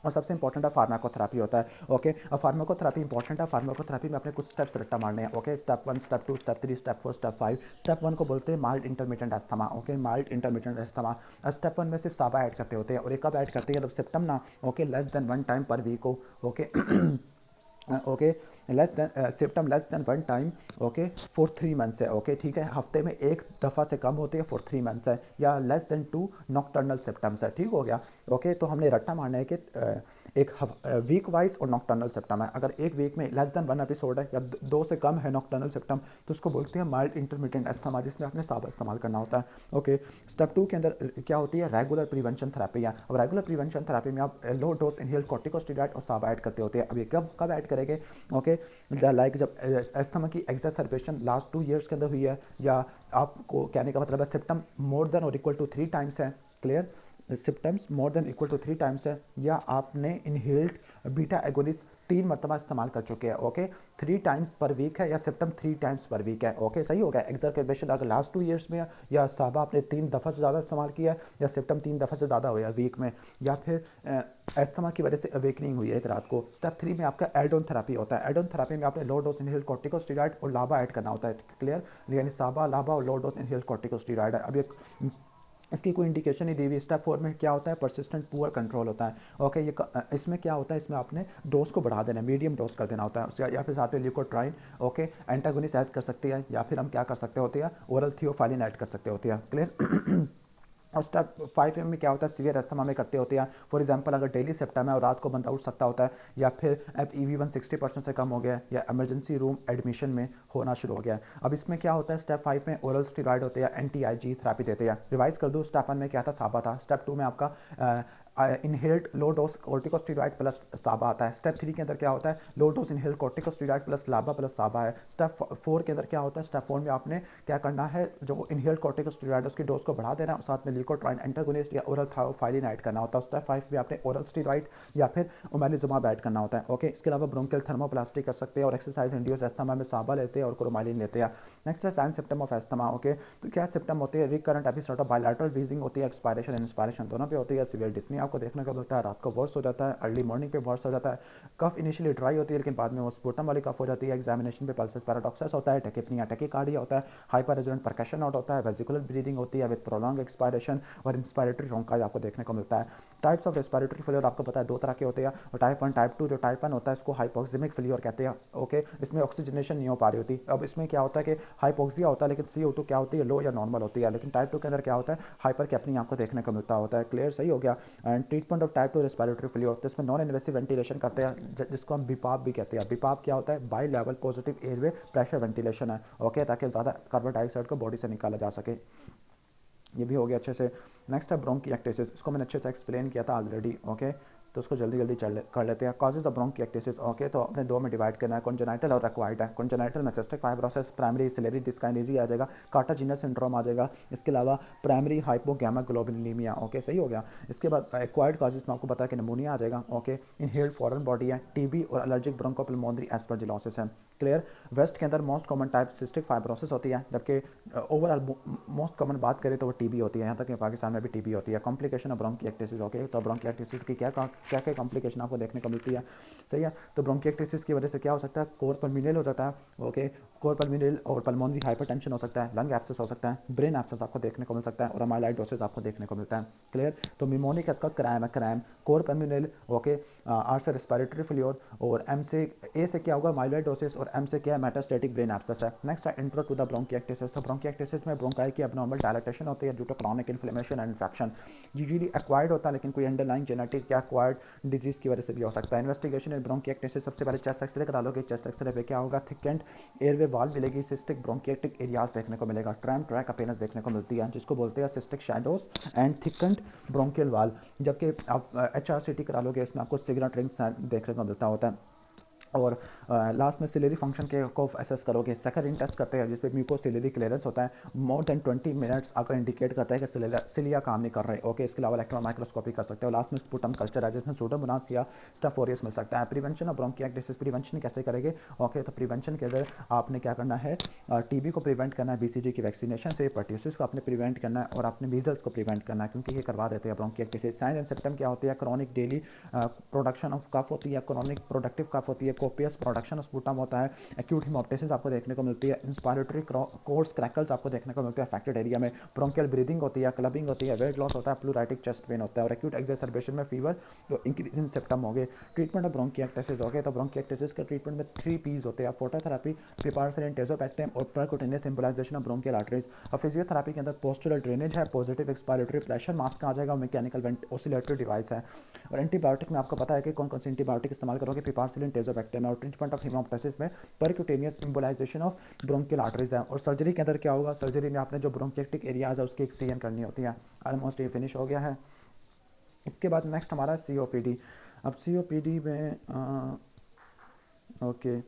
और सबसे इंपॉर्टेंट है फार्माकोथेरेपी होता है। ओके, और फार्माकोथेरेपी इंपॉर्टेंट है। फार्माकोथेरेपी में अपने कुछ स्टेप्स रट्टा मारने हैं। Okay, step 1, step 2, step 3, step 4, step 5। Step 1 को बोलते हैं mild intermediate asthma. Okay, mild intermediate asthma. Step 1 में सिर्फ साबा ऐड करते होते हैं, और एक कब ऐड करते हैं जब सिम्टम ना ओके लेस देन 1 टाइम पर वीक हो। Okay okay, less than symptom less than 1 time okay for 3 months है। ओके, ठीक है, हफ्ते में एक दफ़ा से कम होती है फॉर 3 मंथ्स है, या लेस देन 2 नॉक्टर्नल सिम्टम्स है। ठीक हो गया। ओके, तो हमने रट्टा मारना है कि एक वीक वाइज और नॉक्टर्नल सिम्टम है। अगर एक वीक में लेस देन 1 एपिसोड है या 2 से कम है नॉक्टर्नल सिम्टम, तो उसको बोलते हैं माइल्ड इंटरमीडिएट एस्थमा, जिसमें आपने साबा इस्तेमाल करना होता है। ओके, स्टेप 2 के अंदर क्या होती है, रेगुलर प्रिवेंशन थेरेपी है। और रेगुलर प्रिवेंशन थेरेपी में आप लो डोज इनहेल्ड कॉर्टिकोस्टेरॉइड और साबा ऐड करते होते हैं। अब ये कब कब ऐड करेंगे, ओके, लाइक जब एस्थमा की एक्सरसेबेशन लास्ट 2 years के अंदर हुई है, या आपको कहने का मतलब है सिम्टम मोर देन और इक्वल टू 3 टाइम्स है। Clear, symptoms more than equal to 3 times है, या आपने इनहेल्ड बीटा एगोनिस्ट 3 मरतबा इस्तेमाल कर चुके हैं। ओके, 3 टाइम्स पर वीक है, या सिम्टम 3 टाइम्स पर वीक है। ओके, सही हो गया। एक्सरसेबेशन अगर लास्ट 2 years में है, या साबा आपने 3 दफ़ा से ज़्यादा इस्तेमाल किया है, या सिम्टम 3 दफ़ा से ज़्यादा हुआ है वीक में, या फिर एस्थमा की वजह से अवेकनिंग हुई है एक रात को। स्टेप 3 में आपका एड ऑन थेरेपी होता है। एड ऑन थेरेपी में आपने लो डोज इनहेल्ड कॉर्टिकोस्टेरॉइड और लाबा ऐड करना होता है। क्लियर, यानी साबा, लाबा और लो डोज इनहेल्ड कॉर्टिकोस्टेरॉइड है। अब ये इसकी कोई इंडिकेशन नहीं दी हुई। स्टेप 4 में क्या होता है, परसिस्टेंट पुअर कंट्रोल होता है। ओके, ये इसमें क्या होता है, इसमें आपने डोज को बढ़ा देना है, मीडियम डोज कर देना होता है उसका, या फिर साथ में ल्यूकोट्राइन ओके एंटागोनिस्ट ऐड कर सकते हैं, या फिर हम क्या कर सकते होते हैं, ओरल थियोफाइलिन ऐड कर सकते होते हैं। क्लियर। और स्टेप 5 में क्या होता है, सीवियर एस्थमा में करते होते हैं। फॉर एग्जांपल, अगर डेली सिम्टम है और रात को बंदा उठ सकता होता है, या फिर FEV1 60% से कम हो गया है, या इमरजेंसी रूम एडमिशन में होना शुरू हो गया है। अब इसमें क्या होता है, स्टेप 5 में ओरल स्टेरॉइड होते हैं, anti-IgE थेरेपी देते हैं। रिवाइज कर दूँ, स्टेप 1 में क्या था, साबा था। स्टेप 2 में आपका inhaled low dose corticosteroid plus साबा आता है। स्टेप 3 के अंदर क्या होता है, low dose inhaled corticosteroid plus लाबा प्लस साबा है। स्टेप 4 के अंदर क्या होता है, स्टेप 4 में आपने क्या करना है, जो इनहेल्ड कॉर्टिकोस्टेरॉइड उसकी डोज को बढ़ा देना है, और साथ में ल्यूकोट्राइन एंटागोनिस्ट या ओरल थियोफाइलिन ऐड करना होता है। स्टेप 5 में आपने ओरल स्टेरॉइड या फिर ओमेलिजुमाब ऐड करना होता है। ओके, इसके अलावा ब्रोंकियल थर्मोप्लास्टी कर सकते हैं, और एक्सरसाइज इंड्यूस एस्थमा में साबा लेते हैं और क्रोमालिन लेते हैं। नेक्स्ट है sign symptom of asthma. Okay, तो क्या सिम्टम होते हैं, recurrent episode of bilateral wheezing होती है, एक्सपायरेशन एंड इंस्पायरेशन दोनों पे होती है। सिवियर डिस्नी आपको देखने को मिलता है, रात को वर्स हो जाता है, अर्ली मॉर्निंग पे वर्स हो जाता है। कफ इनिशियली ड्राई होती है, लेकिन बाद में वो स्पुटम वाली कफ हो जाती है। एग्जामिनेशन पे पल्सेस पैराडॉक्सस होता है, टेकिपनिया टेकिकार्डिया होता है, हाइपर रेजोनेंट परकशन आउट होता है, वेसिकुलर ब्रीदिंग होती है विद प्रोलॉन्ग एक्सपायरेशन, और इंस्पायरेटरी रोंकाई आपको देखने को मिलता है। टाइप्स ऑफ रेस्पिरेटरी फेलियर आपको पता है 2 तरह के होते हैं, और टाइप 1 टाइप 2। जो टाइप 1 होता है इसको हाइपोक्सिमिक फेलियर कहते हैं। ओके, इसमें ऑक्सीजनेशन नहीं हो पा रही होती। अब इसमें क्या होता है कि हाइपोक्सिया होता है, लेकिन CO2 क्या होती है, लो या नॉर्मल होती है। लेकिन टाइप 2 के अंदर क्या होता है, हाइपर कैपनिया आपको देखने को मिलता होता है। क्लियर, सही हो गया। And treatment of type 2 respiratory failure, तो इसमें नॉन इन्वेसिव वेंटिलेशन करते हैं, जिसको हम बीपाप भी कहते हैं। बीपाप क्या होता है, by level positive airway pressure ventilation है। ओके, ताकि ज़्यादा कार्बन डाइऑक्साइड को बॉडी से निकाला जा सके। ये भी हो गया अच्छे से। नेक्स्ट है ब्रोंकिएक्टेसिस, इसको मैंने अच्छे से एक्सप्लेन किया था ऑलरेडी। ओके, तो उसको जल्दी जल्दी कर लेते हैं। कॉजेज ऑफ ब्रोंकिएक्टिसिस, ओके, तो अपने दो में डिवाइड करना है, कॉन्जेनाइटल और एक्वायर्ड है। कॉन्जेनाइटल में सिस्टिक फाइब्रोसिस, प्राइमरी सिलेरी डिस्काइनेसी आ जाएगा, कार्टाजिनस सिंड्रोम आ जाएगा, इसके अलावा प्राइमरी हाइपोगैमाग्लोबिनिमीमिया, ओके, सही हो गया। इसके बाद एक्वायर्ड कॉजेज में आपको पता है कि निमोनिया आ जाएगा, ओके, इनहेल्ड फॉरेन बॉडी है, टीबी और एलर्जिक ब्रोंकोपल्मोनरी एस्परजिलोसिस है। क्लियर। वेस्ट के अंदर most common type cystic fibrosis होती है, जबकि ओवरऑल मोस्ट कॉमन बात करें तो वो टीबी होती है, यहाँ तक कि पाकिस्तान में भी टीबी होती है। कॉम्प्लिकेशन ऑफ ब्रोंकिएक्टिसिस, ओके, तो ब्रोंकिएक्टिसिस की क्या क्या कॉम्प्लिकेशन आपको देखने को मिलती है, सही है। तो ब्रोंकिएक्टिसिस की वजह से क्या हो सकता है, कोर पल्मोनल हो जाता है, ओके, कोर पल्मोनल और पल्मोनरी हाइपरटेंशन हो सकता है, लंग एब्सेस हो सकता है, ब्रेन एब्सेस आपको देखने को मिल सकता है और अमाइलाइडोसिस आपको देखने को मिलता है। क्लियर। तो निमोनिक इसका क्रैम है, क्रैम, कोर पल्मोनल, ओके, आर से रेस्पिरेटरी फेलियर, और एम से ए से क्या होगा, माइलोइडोसिस, और एम से क्या है, मेटास्टैटिक ब्रेन एब्सेस है। नेक्स्ट है इंट्रो टू द ब्रोंकिएक्टिसिस। तो ब्रोंकिएक्टिसिस में ब्रोंकाई की एब्नॉर्मल डायलेटेशन होती है due to chronic inflammation and infection. Usually acquired होता है, लेकिन कोई अंडरलाइंग जेनेटिक या एक्वायर्ड डिजीज की वजह से भी हो सकता है। इन्वेस्टिगेशन इन ब्रोंकिएक्टिसिस, सबसे पहले चेस्ट एक्सरे करा लोगे, चेस्ट एक्सरे पे क्या होगा, थिकेंड एयरवे वाल मिलेगी, सिस्टिक ब्रोंकिएटिक एरियाज देखने को मिलेगा, ट्रैम ट्रैक अपीयरेंस देखने को मिलती है, जिसको बोलते हैं cystic shadows and thickened bronchial वाल। जबकि आप HRCT करा लोगे, इसमें आपको सिगरेट रिंग्स देखने को मिलता होता है। और लास्ट में सिलेरी फंक्शन के को असेस करोगे, सेकरिन टेस्ट करते हैं जिसपे म्यूकोसिलेरी क्लियरेंस होता है, मोर देन 20 मिनट्स आपको इंडिकेट करता है कि सिलिया काम नहीं कर रहे, ओके। इसके अलावा इलेक्ट्रॉन माइक्रोस्कोपी कर सकते हो। लास्ट में स्पुटम कल्चर है जिसमें सूडोमोनास या स्टफ ओरियस मिल सकता है। प्रिवेंशन ऑफ ब्रोंकिएक्टिसिस, प्रिवेंशन कैसे करेंगे, ओके, तो प्रिवेंशन के अंदर आपने क्या करना है, टीबी को प्रिवेंट करना है BCG की वैक्सीनेशन से, पर्ट्यूसिस को आपने प्रिवेंट करना है, और आपने मीजल्स को प्रिवेंट करना है, क्योंकि ये करवा देते हैं ब्रोंकिएक्टिसिस। साइन एंड सिम्टम क्या होती है, chronic daily production of cough होती है, क्रॉनिक प्रोडक्टिव कफ होती है, कोपियस प्रोडक्शन स्पुटम होता है, एक्यूट हिमोप्टिसिस आपको देखने को मिलती है, इंस्पायरेटरी कोर्स क्रैकल्स आपको देखने को मिलते हैं अफेक्टेड एरिया में, ब्रोंकियल ब्रीदिंग होती है, क्लबिंग होती है, वेट लॉस होता है, प्लूराइटिक चेस्ट पेन होता है, और एक्यूट एक्सरबेशन में फीवर, तो इंक्रीज इन सिम्पटम हो गए। ट्रीटमेंट ऑफ ब्रोंकिएक्टिसिस हो गए, तो ब्रोंकिएक्टिसिस के ट्रीटमेंट में 3 P's होते हैं, फोटोथेरेपी, पिपारसिलिन, टेजोपेक्टिन और percutaneous embolisation of bronchial arteries. और फिजियोथेरेपी के अंदर पोस्चुरल ड्रेनेज है, पॉजिटिव एक्सपायरेटरी प्रेशर मास्क आ जाएगा, मैकेनिकल ऑसिलेटरी डिवाइस है। और एंटीबायोटिक में आपको पता है कि कौन कौन सी एंटीबायोटिक इस्तेमाल करोगे, पिपारसिलिन, टेजोपेक्टिन। और ट्रीटमेंट ऑफ हिमोप्टिसिस में percutaneous embolisation of bronchial arteries है। और सर्जरी के अंदर क्या होगा, सर्जरी में आपने जो ब्रोंकिएटिक एरियाज है उसकी एक्ससिजन करनी होती है। ऑलमोस्ट ये फिनिश हो गया है। इसके बाद नेक्स्ट हमारा COPD। अब COPD में okay,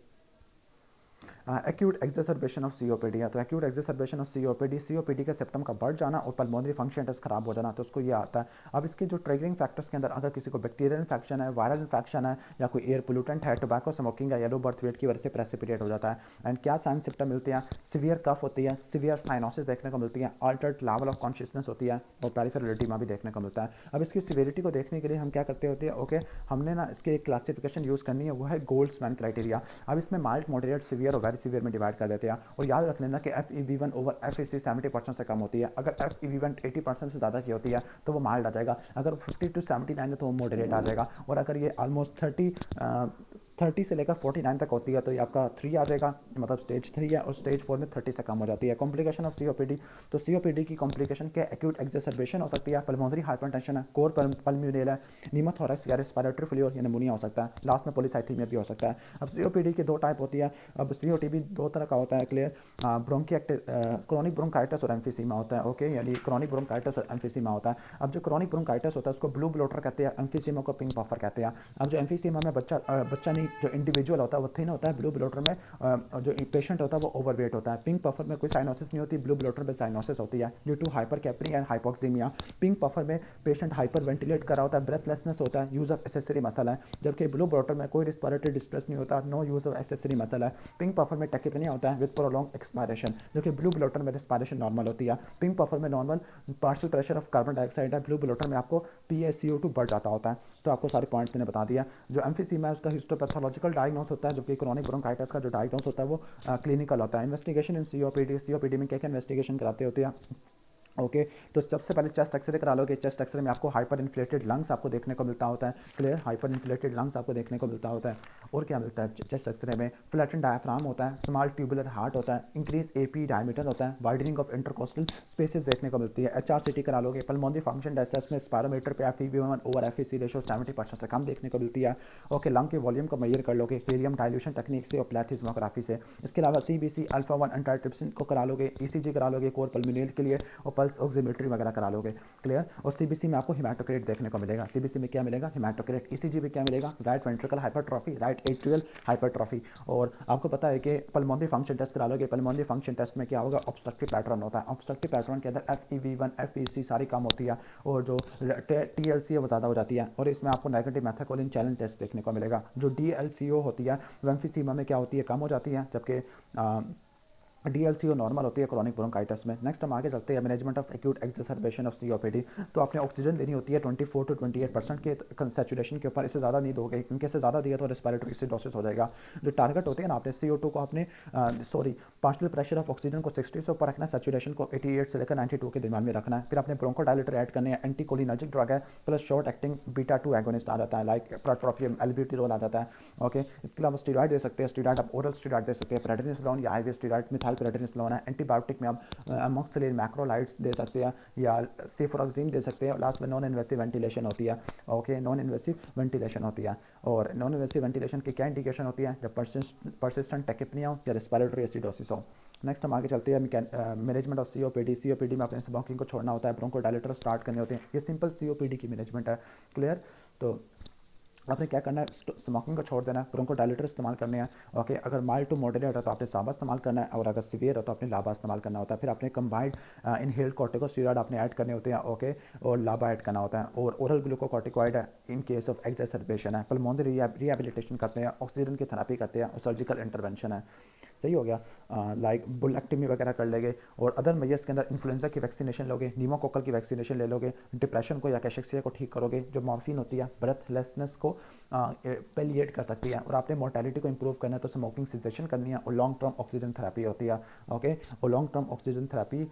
acute exacerbation of COPD है। तो एक्यूट एक्सरबेशन ऑफ COPD का सिम्टम का बढ़ जाना और पल्मोनरी फंक्शन टेस्ट खराब हो जाना, तो उसको ये आता है। अब इसके जो ट्रिगरिंग फैक्टर्स के अंदर अगर किसी को बैक्टीरियल इन्फेक्शन है, वायरल इन्फेक्शन है, या कोई एयर पोल्यूटेंट है, टोबैको स्मोकिंग है, येलो बर्थ वेट की वजह से प्रेसिपिटेट हो जाता है। एंड क्या साइन सिम्टम मिलते हैं, सीवियर कफ होती है, सीवियर साइनोसिस देखने को मिलती है, अल्टर्ड लेवल ऑफ कॉन्शियसनेस होती है, और पेरिफेरल एडिमा भी देखने को मिलता है। अब इसकी सीवियरिटी को देखने के लिए हम क्या करते होते हैं, ओके, हमने ना इसकी एक क्लासिफिकेशन यूज़ करनी है, वो है गोल्ड्समैन क्राइटेरिया। अब इसमें माइल्ड, मॉडरेट, सीवियर और वेरी सीवियर में डिवाइड कर देते हैं। और याद रख लेना कि FEV1 ओवर FEC 70% से कम होती है। अगर FEV1 80% से ज़्यादा की होती है तो वो माइल्ड आ जाएगा, अगर 50 to 79 है तो वो मॉडरेट आ जाएगा, और अगर ये ऑलमोस्ट 30 से लेकर 49 तक होती है तो ये आपका 3 आ जाएगा, मतलब स्टेज 3 है, और स्टेज 4 में 30 से कम हो जाती है। कॉम्प्लिकेशन ऑफ COPD, तो COPD की कॉम्प्लिकेशन क्या, एक्यूट एक्सरबेशन हो सकती है, पल्मोनरी हाइपरटेंशन है, कोर पल्मोनल है, नीमोथोरैक्स या रेस्पिरेटरी फेलियर या निमोनिया हो सकता है, लास्ट में पॉलीसाइथेमिया भी हो सकता है। अब COPD की 2 टाइप होती है। अब COPD 2 तरह का होता है, क्लियर, क्रॉनिक ब्रोंकाइटिस और एम्फीसीमा होता है, ओके, यानी क्रॉनिक ब्रोंकाइटिस और एम्फीसीमा होता है। अब जो क्रॉनिक ब्रोंकाइटिस होता है उसको ब्लू ब्लोटर कहते हैं, एम्फीसीमा को पिंक पफर कहते हैं। अब जो एम्फीसीमा में बच्चा नहीं, जो इंडिविजुअल होता है वो थिन होता है, ब्लू ब्लोटर में जो पेशेंट होता है वो ओवरवेट होता है। पिंक पफर में कोई साइनोसिस नहीं होती, ब्लू ब्लोटर में साइनोसिस होती है due to hypercapnia and hypoxaemia. Pink puffer में पेशेंट हाइपर वेंटिलेट कर रहा होता है, ब्रेथलेसनेस होता है, यूज ऑफ एसेसरी मसल है, जबकि ब्लू ब्लोटर में कोई रिस्पिरेटरी डिस्ट्रेस नहीं होता, no use of accessory muscle है। पिंक पफर में टैकीपेनिया होता है विद प्रोलॉन्ग एक्सपायरेशन, जो कि ब्लू ब्लोटर में रेस्पिरेशन नॉर्मल होती है। पिंक पफर में normal partial pressure of carbon dioxide है, ब्लू ब्लोटर में आपको PaCO2 बढ़ जाता होता है। तो आपको सारे पॉइंट्स मैंने बता दिया। जो एम्फीसीमा है उसका हिस्टोपैथोलॉजिकल डायग्नोस होता है, जबकि क्रॉनिक ब्रोंकाइटिस का जो डायग्नोस होता है वो क्लिनिकल होता है। इन्वेस्टिगेशन इन COPD में क्या क्या इन्वेस्टिगेशन कराते होते हैं, ओके, तो सबसे पहले चेस्ट एक्सरे करा लोगे। चेस्ट एक्सरे में आपको हाइपर इन्फ्लेटेड लंग्स आपको देखने को मिलता होता है, क्लियर, हाइपर इन्फ्लेटेड लंग्स आपको देखने को मिलता होता है। और क्या मिलता है चेस्ट एक्सरे में, फ्लैटन डायफ्राम होता है, स्मॉल ट्यूबुलर हार्ट होता है, इंक्रीज AP डायमीटर होता है, वाइडनिंग ऑफ इंटरकोस्टल स्पेसेस देखने को मिलती है। HRCT करा लोगे। पल्मोनरी फंक्शन टेस्ट में स्पायरोमीटर पे FEV1 ओवर FEC रेशो 70% से कम देखने को मिलती है, ओके। लंग के वॉल्यूम को मेजर कर लोगे हेलियम डाइल्यूशन टेक्निक से और प्लेथिस्मोग्राफी से। इसके अलावा CBC अल्फा 1 एंटाइट्रिप्सिन को करा लोगे, ECG करा लोगे कोर पल्मोनल के लिए, और पल्स ऑक्सीमेट्री वगैरह करा लोगे, क्लियर। और सीबीसी में आपको हेमाटोक्रेट देखने को मिलेगा। सीबीसी में क्या मिलेगा? हेमाटोक्रेट। ईसीजी में क्या मिलेगा? Right ventricle hypertrophy, right atrial hypertrophy. और आपको पता है कि पल्मोनरी फंक्शन टेस्ट करा लोगे। पल्मोनरी फंक्शन टेस्ट में क्या होगा? ऑब्स्ट्रक्टिव पैटर्न होता है। ऑब्स्ट्रक्टिव पैटर्न के अंदर FEV1 FVC सारी कम होती है और जो TLC है वो ज़्यादा हो जाती है। और इसमें आपको नेगेटिव मैथाकोलिन चैलेंज टेस्ट देखने को मिलेगा। जो DLCO होती है वो एम्फीसीमा में क्या होती है? कम हो जाती है, जबकि DLCO नॉर्मल होती है क्रोनिक ब्रोंकाइटिस में। नेक्स्ट हम आगे चलते हैं, management of acute exacerbation of COPD। तो आपने ऑक्सीजन देनी होती है 24 to 28% के सैचुरेशन के ऊपर, इससे ज़्यादा नहीं दोगे क्योंकि इससे ज़्यादा दिया तो रेस्पिरेटरी एसिडोसिस हो जाएगा। जो टारगेट होते हैं ना, आपने CO2 को आपने पार्शियल प्रेशर ऑफ ऑक्सीजन को 60 से ऊपर रखना है, सैचुरेशन को 88 से लेकर 92 के दिमाग में रखना है। फिर आपने ब्रोंकोडायलेटर ऐड करने हैं, एंटीकोलिनर्जिक ड्रग है प्लस शॉर्ट एक्टिंग β2 एगोनिस्ट आ जाता है, लाइक प्रोट्रोपियम एल्ब्यूटिरोल आ जाता है। ओके, इसके अलावा स्टीरॉइड दे सकते हैं। स्टीरॉइड आप ओरल स्टीरॉइड दे सकते हैं, प्रेडनिसोलोन या IV स्टीरॉइड, मिथाइल प्रेडनिसोलोन है। एंटीबायोटिक में आप अमोक्सिलिन, मैक्रोलाइड्स दे सकते हैं या सेफोरोक्सिन दे सकते हैं। लास्ट में नॉन इन्वेसिव वेंटिलेशन होती है। ओके, नॉन इन्वेसिव वेंटिलेशन होती है। और नॉन इन्वेसिव वेंटिलेशन की क्या इंडिकेशन होती है? जब परसिस्टेंट टेकिपनिया हो या रेस्पिरेटरी एसिडोसिस हो। नेक्स्ट हम आगे चलते हैं, मैनेजमेंट ऑफ COPD। COPD में आपने स्मोकिंग को छोड़ना होता है, ब्रोंकोडायलेटर स्टार्ट करने होते हैं। ये सिंपल COPD की मैनेजमेंट है, क्लियर। तो आपने क्या करना है? स्मोकिंग को छोड़ देना है, ब्रोंकोडायलेटर इस्तेमाल करने हैं। ओके, अगर माइल्ड टू मॉडरेट है तो आपने साबा इस्तेमाल करना है, और अगर सीवियर है तो आपने लाबा इस्तेमाल करना होता है। फिर आपने कंबाइंड इनहेल्ड कॉर्टिकोस्टेरॉइड आपने ऐड करने होते हैं। ओके, और लाबा ऐड करना होता है। और ओरल ग्लूकोकॉर्टिकॉइड है इन केस ऑफ एक्सरबेशन है। पल्मोनरी रिहैबिलिटेशन करते हैं, ऑक्सीजन की थेरेपी करते हैं, और सर्जिकल इंटरवेंशन है। सही हो गया, लाइक बुलेक्टमी वगैरह कर लेंगे। और अदर मेजर्स के अंदर इन्फ्लुएंजा की वैक्सीनेशन लोगे, नीमोकोकल की वैक्सीनेशन ले लोगे, डिप्रेशन को या कैशेक्सिया को ठीक करोगे। जो मॉर्फिन होती है ब्रेथलेसनेस को पेलिएट कर सकती है। और आपने मोर्टेलिटी को इंप्रूव करना है तो स्मोकिंग सिजेशन करनी है। और लॉन्ग टर्म ऑक्सीजन थेरेपी होती है। ओके, और लॉन्ग टर्म ऑक्सीजन थेरेपी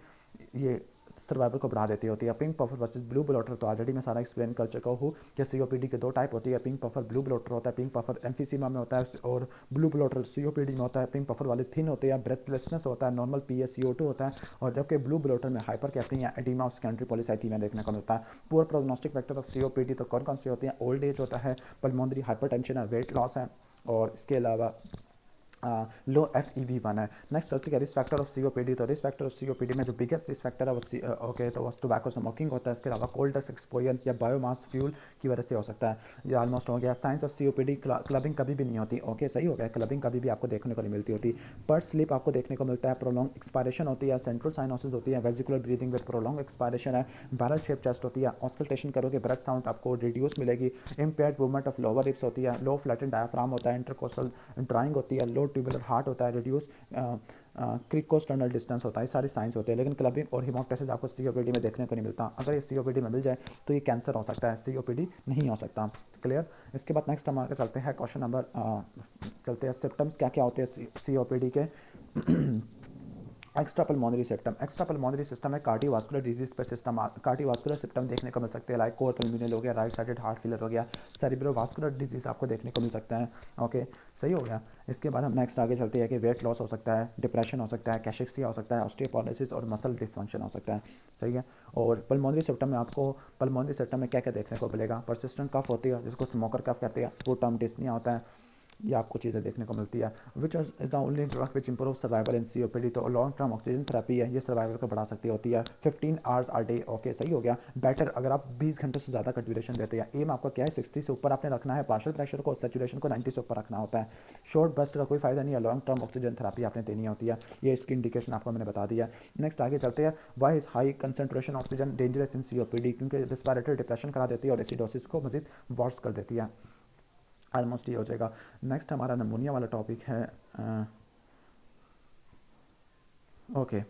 ये सर्वाइवल को बढ़ा देती होती है। Pink puffer versus blue blotter, तो ऑलरेडी मैं सारा एक्सप्लेन कर चुका हूँ कि COPD के दो टाइप होती है, पिंक पफर ब्लू ब्लोटर होता है। पिंक पफर एम्फीसीमा में होता है और ब्लू ब्लोटर COPD में होता है। पिंक पफर वाले थिन होते हैं, ब्रेथलेसनेस होता है, नॉर्मल PaCO2 होता है। और जबकि ब्लू ब्लोटर में हाइपर कैप्निया या एडिमा ऑफ सेकेंडरी पॉलीसाइथीमिया देखने को मिलता है। Poor prognostic factor of COPD तो कौन कौन से होते हैं? ओल्ड एज होता है, पल्मोनरी हाइपरटेंशन है, वेट लॉस है, और इसके अलावा लो FEV1 है। नेक्स्ट चलते हैं रिस्क फैक्टर ऑफ COPD। तो रिस्क फैक्टर ऑफ COPD में जो बिगेस्ट रिस्क फैक्टर है वो ओके तो वो टोबैको स्मोकिंग होता है। इसके अलावा कोल डस्ट एक्सपोजर या बायोमास फ्यूल की वजह से हो सकता है। ये ऑलमोस्ट हो गया। साइंस ऑफ COPD, क्लबिंग कभी भी नहीं होती। ओके, सही हो गया, क्लबिंग कभी भी आपको देखने को नहीं मिलती होती। पर्ट स्लिप आपको देखने को मिलता है, प्रोलॉन्ग एक्सपायरेशन होती है, सेंट्रल साइनोसिस होती है, vesicular breathing with prolong expiration है, बैरल शेप चेस्ट होती है, ऑस्कल्टेशन करोगे ब्रेथ साउंड आपको रिड्यूस मिलेगी, impaired movement of lower ribs होती है, लो फ्लैटेंड डायफ्राम होता है, इंटरकोस्टल ड्राइंग होती है, लो ट्यूबुलर हार्ट होता है, रिड्यूस क्रिकोस्टर्नल डिस्टेंस होता है। सारी साइंस होते हैं, लेकिन क्लबिंग और हिमोप्टेसिस आपको COPD में देखने को नहीं मिलता। अगर ये COPD में मिल जाए तो ये कैंसर हो सकता है, COPD नहीं हो सकता, क्लियर। इसके बाद नेक्स्ट हम आगे चलते हैं, क्वेश्चन नंबर चलते हैं, सिम्टम्स क्या क्या होते हैं COPD के। Extra pulmonary system, extra pulmonary system है कार्डियोवास्कुलर डिजीज पर सिस्टम, कार्डियोवास्कुलर सिस्टम देखने को मिल सकते हैं, लाइक कोर पल्मोनरी हो गया, राइट साइडेड हार्ट फेलियर हो गया, सेरिब्रोवास्कुलर डिजीज आपको देखने को मिल सकता है। ओके, सही हो गया। इसके बाद हम नेक्स्ट आगे चलते हैं कि वेट लॉस हो सकता है, डिप्रेशन हो सकता है, कैशेक्सिया हो सकता है, ऑस्टियोपोरोसिस और मसल डिसफंक्शन हो सकता है। सही है। और पल्मोनरी सिस्टम में आपको पल्मोनरी सिस्टम में क्या क्या देखने को मिलेगा? परसिस्टेंट कफ होती है जिसको स्मोकर कफ कहते हैं, स्पुटम डिस्निया होता है, ये आपको चीज़ें देखने को मिलती है। Which is the only drug which improve survival in COPD, तो लॉन्ग टर्म ऑक्सीजन थेरेपी है, ये सर्वाइवल को बढ़ा सकती होती है 15 आवर्स आ डे। ओके, सही हो गया। बेटर अगर आप 20 घंटे से ज़्यादा का ड्यूरेशन देते हैं। एम आपका क्या है? 60 से ऊपर आपने रखना है, पार्शियल प्रेशर को, सैचुरेशन को 90 से ऊपर रखना होता है। शॉर्ट बस्ट का कोई फायदा नहीं है, लॉन्ग टर्म ऑक्सीजन थेरेपी आपने देनी होती है। ये इसकी इंडिकेशन आपको मैंने बता दिया। नेक्स्ट आगे चलते हैं, why is high concentration oxygen dangerous in COPD, क्योंकि रेस्पिरेटरी डिप्रेशन करा देती है और एसिडोसिस को मजीद वर्स कर देती है। ऑलमोस्ट ये हो जाएगा। नेक्स्ट हमारा नमूनिया वाला टॉपिक है। Okay,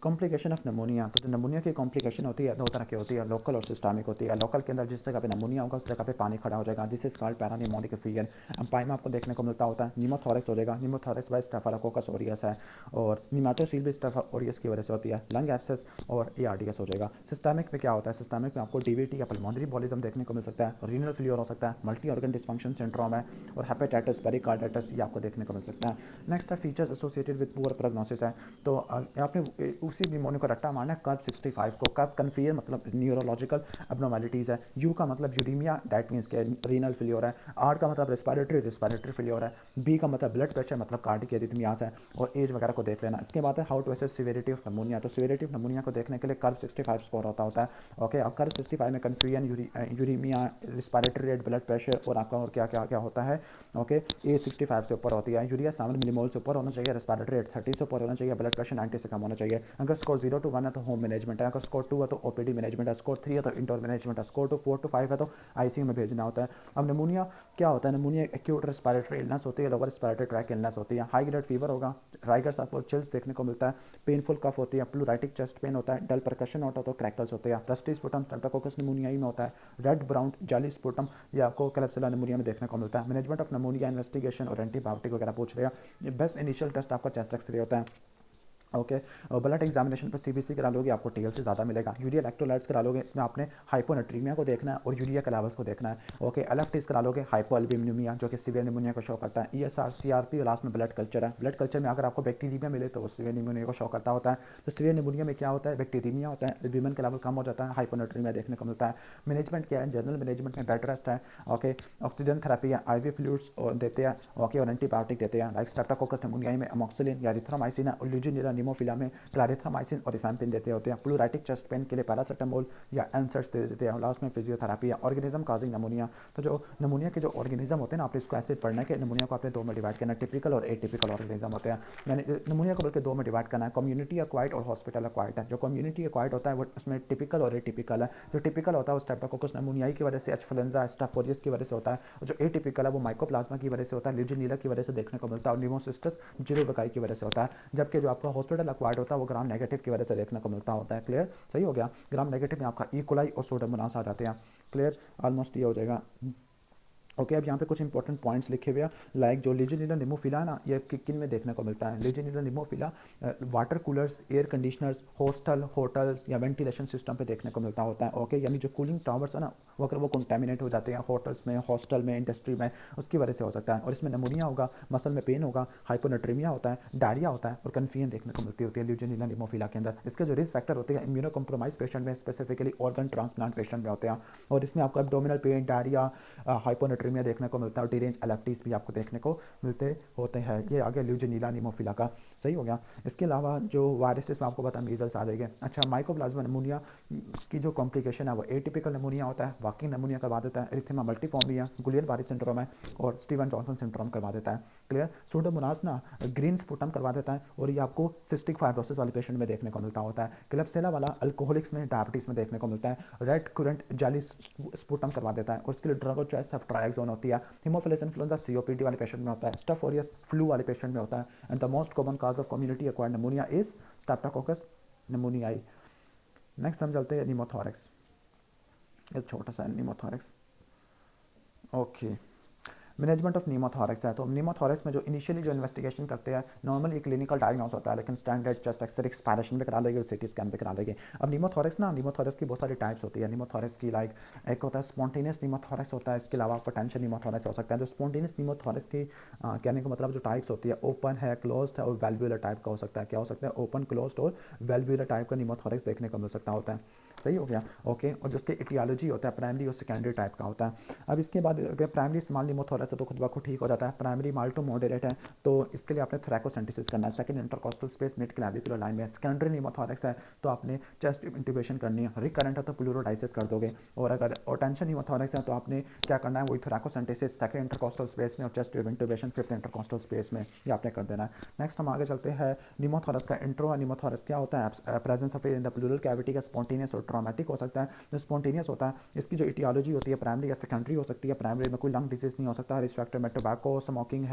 complication of pneumonia. तो जो नमूनिया की कॉम्प्लिकेशन होती है दो तरह की होती है, लोकल और सिस्टमिक होती है। लोकल के अंदर जिस जगह पे नमूनिया होगा उस जगह पे पानी खड़ा हो जाएगा, this is called parapneumonic fever. Empyema आपको देखने को मिलता होता है, निमोथोरेक्स हो जाएगा, निमोथोरेक्स बाय स्टेफिलोकोकस ऑरियस है, और निमाटोसील भी स्टेफिलोकोकस ऑरियस की वजह से होती है। लंग एब्सेस और ARDS हो जाएगा। सिस्टमिक में क्या होता है? सिस्टमिक में आपको DVT या पल्मोनरी एम्बोलिज्म देखने को मिल सकता है, रीनल फेलियर हो सकता है, मल्टी ऑर्गन डिसफंक्शन सिंड्रोम है, और हेपेटाइटिस पेरिकार्डाइटिस ये आपको देखने को मिल सकता है। नेक्स्ट है features associated with poor prognosis है। तो आपने उसी निमोनिया को रट्टा मारना है कर्व 65 को। कर्व कन्फियर मतलब न्यूरोलॉजिकल एब्नॉर्मैलिटीज़ है, यू का मतलब यूरीमिया, दैट मीन्स के रीनल फेलियर है, आर का मतलब रेस्पिरेटरी फेलियर है, बी का मतलब ब्लड प्रेशर मतलब कार्डिक एरिथमियास है, और एज वगैरह को देख लेना। इसके बाद है how to assess severity of pneumonia. तो सिविरिटी ऑफ नमूनिया को देखने के लिए कर्व 65 स्कोर होता है। ओके, अब कर्व 65 में confusion, uraemia, respiratory rate, blood pressure और आपका और क्या क्या क्या होता है। ओके, ए 65 से ऊपर होती है, यूरिया 7 मिलीमोल से ऊपर होना चाहिए, रेस्पिरेटरी रेट 30 से ऊपर होना चाहिए, ब्लड प्रेशर 90 से कम होना चाहिए। अगर स्कोर 0 to 1 है तो होम मैनेजमेंट है, अगर स्कोर 2 है तो ओपीडी मैनेजमेंट है, स्कोर 3 है तो इंडोर मैनेजमेंट है, स्कोर 4 to 5 है तो आईसीयू में भेजना होता है। अब नमूनिया क्या होता है? नमूनिया एक्यूट रेस्पिरेटरी इलनेस होती है, लोअर रेस्पिरेटरी ट्रैक इलनेस होती है, हाई ग्रेड फीवर होगा, राइगर्स आपको चिल्स देखने को मिलता है, पेनफुल कफ होती है, प्लूराइटिक चेस्ट पेन होता है, डल परकशन होता है तो क्रैकल्स होते हैं, रस्टी स्पुटम स्ट्रेप्टोकोकस निमोनियाई में होता है, रेड ब्राउन जाली स्पुटम ये आपको क्लेब्सिला निमोनिया में देखने को मिलता है। मैनेजमेंट ऑफ निमोनिया, इन्वेस्टिगेशन और एंटीबायोटिक वगैरह पूछ रहे हैं। बेस्ट इनिशियल टेस्ट आपका चेस्ट एक्सरे होता है। ओके, ब्लड एग्जामिनेशन पर सीबीसी करा लोगे आपको टीएल से ज़्यादा मिलेगा। यूरिया इलेक्ट्रोलाइट्स करा लोगे, इसमें आपने हाइपोनेट्रीमिया को देखना है और यूरिया के लेवल्स को देखना है। ओके, एलएफटीज करा लोगे, हाइपोअल्बुमिनिया जो कि सीवियर निमोनिया को शो करता है, ईएसआर, सीआरपी और लास्ट में ब्लड कल्चर है। ब्लड कल्चर में अगर आपको बैक्टीरिया मिले तो वो सीवियर निमोनिया को शो करता होता है। तो सीवियर निमोनिया में क्या होता है? बैक्टीरिया होता है, एल्ब्यूमिन का लेवल कम हो जाता है, हाइपोनेट्रीमिया देखने को मिलता है। मैनेजमेंट क्या है? जनरल मैनेजमेंट में बेड रेस्ट है। ओके, ऑक्सीजन थेरेपी है, आईवी फ्लूइड्स देते हैं। ओके, और एंटीबायोटिक देते हैं, लाइक स्ट्रेप्टोकोकस निमोनिया में अमोक्सिलिन या एरिथ्रोमाइसिन है, और ल्यूजिनिला निमोफिला में क्लैरिथ्रामाइसिन और रिफैम्पिन देते होते हैं। प्लूराइटिक चेस्ट पेन के लिए पैरासिटामोल या एंसर्स दे देते हैं। लास्ट में फिजियोथेरापी है। ऑर्गेनिज्म काजिंग नमूनिया, तो जो नमूनिया के जो ऑर्गेनिज्म होते हैं ना, आपने इसको ऐसे पढ़ना है कि नमूनिया को आपने दो में डिवाइड करना है, टिपिकल और एटिपिकल ऑर्गेनिज्म होते हैं। यानी नमूनिया को बल्कि दो में डिवाइड करना है, कम्युनिटी एक्वायर्ड और हॉस्पिटल एक्वायर्ड है। जो कम्युनिटी एक्वायर्ड होता है वो उसमें टिपिकल और एटिपिकल है। जो टिपिकल होता है वो स्ट्रेप्टोकोकस निमोनियाई की वजह से, एचफ्लुएंजा, स्टाफ ऑरियस की वजह से होता है, और जो एटिपिकल है वो माइकोप्लाज्मा की वजह से होता है, ल्यूजिनिला की वजह से देखने को मिलता है, और निमोसिस्टस जिरोवकाई की वजह से होता है। जबकि जो आपका हॉस्पिटल एक्वायर्ड होता है वो ग्राम नेगेटिव की वजह से देखने को मिलता होता है। क्लियर? सही हो गया। ग्राम नेगेटिव में आपका इकोलाई और सोडोमोनास आ जाते हैं। क्लियर? ऑलमोस्ट ये हो जाएगा। ओके, अब यहाँ पे कुछ इंपॉर्टेंट पॉइंट्स लिखे हुए हैं, लाइक जो लीजियनिला निमोफिला ना, ये किन में देखने को मिलता है? Legionella pneumophila water coolers, air conditioners, hostel, hotels या वेंटिलेशन सिस्टम पे देखने को मिलता होता है। ओके, यानी जो कूलिंग टावर्स है ना, वो अगर वो कंटेमिनेट हो जाते हैं होटल्स में, हॉस्टल में, इंडस्ट्री में, उसकी वजह से हो सकता है। और इसमें नमूनिया होगा, मसल में पेन होगा, हाइपोनेट्रीमिया होता है, डायरिया होता है, और कन्फ्यूजन देखने को मिलती होती है लीजियनिला निमोफिला के अंदर। इसके जो रिस्क फैक्टर होते हैं इम्यूनो कॉम्प्रोमाइज पेशेंट में, स्पेसिफिकली ऑर्गन ट्रांसप्लांट पेशेंट में होते हैं, और इसमें आपको एब्डोमिनल पेन, डायरिया, हाइपोनेट्रीमिया देखने को मिलता है, और टीरेंज एलेप्टिस भी आपको देखने को मिलते होते हैं। ये आ गया ल्यूजिनिला निमोफिला का। सही हो गया। इसके अलावा जो वायरसेस में आपको पता मीजल्स आ जाएंगे। अच्छा, माइकोप्लाज्मा निमोनिया की जो कॉम्प्लिकेशन है वो एटिपिकल निमोनिया होता है, वॉकिंग निमोनिया करवा देता है, एरिथेमा मल्टीफॉर्मिया, गुलियर बारी सिंड्रोम है, और स्टीवन जॉनसन सिंड्रोम करवा देता है। क्लियर? सूडोमोनास ना ग्रीन स्पुटम करवा देता है, और ये आपको सिस्टिक फाइब्रोसिस वाले पेशेंट में देखने को मिलता होता है। क्लेब्सिला वाला अल्कोहलिक्स में, डायबिटीज में देखने को मिलता है। रेड कुरेंट जाली स्पुटम करवा देता है, और इसके लिए ड्रग और चॉइस सेफ्ट्राइक्सोन होती है। हिमोफिलस इन्फ्लुएंजा सीओपीडी वाले पेशेंट में होता है, स्टफ ऑरियस फ्लू वाले पेशेंट में होता है, and the most common cause of community acquired pneumonia is Streptococcus निमोनियाई। Next हम चलते हैं निमोथोरेक्स, एक छोटा सा निमोथोरेक्स। ओके, मैनेजमेंट ऑफ नीमोथोरेक्स है। तो नीमोथोरेक्स में जो इनिशियली जो इन्वेस्टिगेशन करते हैं, नॉर्मली क्लिनिकल डायग्नोस होता है, लेकिन स्टैंडर्ड चेस्ट एक्सरे एक्सपैरेशन भी करा लेंगे और सीटी स्कैन भी करा लेंगे। अब नीमोथोरेक्स ना, नीमोथोरेक्स की बहुत सारी टाइप्स होती है। नीमोथोरेक्स की लाइक एक होता है स्पॉन्टेनियस नीमोथोरेक्स होता है, इसके अलावा पोटेंशियल नीमोथोरेक्स हो सकता है। जो स्पॉन्टेनियस नीमोथोरेक्स की कहने का मतलब जो टाइप्स होती है, ओपन है, क्लोज्ड है और वेल्वुलर टाइप का हो सकता है। क्या हो सकता है? ओपन, क्लोज्ड और वेल्वुलर टाइप का नीमोथोरेक्स देखने को मिल सकता होता है। सही हो गया। ओके, और जिसके इटियोलॉजी होता है प्राइमरी और सेकेंडरी टाइप का होता है। अब इसके बाद अगर प्राइमरी स्मॉल निमोथोरेक्स है तो खुद ब खुद ठीक हो जाता है। प्राइमरी माइल्ड टू मॉडरेट है तो इसके लिए आपने थोरैकोसेंटेसिस करना है, second intercostal space mid clavicular line में। सेकेंडरी निमोथोरेक्स है तो आपने चेस्ट इंट्यूबेशन करनी है, रिकरेंट है तो प्लूरोडाइसिस कर दोगे, और अगर टेंशन निमोथोरेक्स है तो आपने क्या करना है? वही थोरैकोसेंटेसिस सेकंड इंटरकोस्टल स्पेस में, और chest intubation fifth intercostal space में, ये आपने कर देना है। नेक्स्ट हम आगे चलते हैं निमोथोरेक्स का इंट्रो। निमोथोरेक्स क्या होता है? Presence of in the pleural cavity का स्पॉन्टेनियस और ट्रॉमेटिक हो सकता है। जो स्पॉन्टेनियस होता है इसकी जो इटियोलॉजी होती है प्राइमरी या सेकेंडरी हो सकती है। प्राइमरी में कोई लंग डिजीज नहीं हो सकता, रिस्क फैक्टर में टोबैको, स्मोकिंग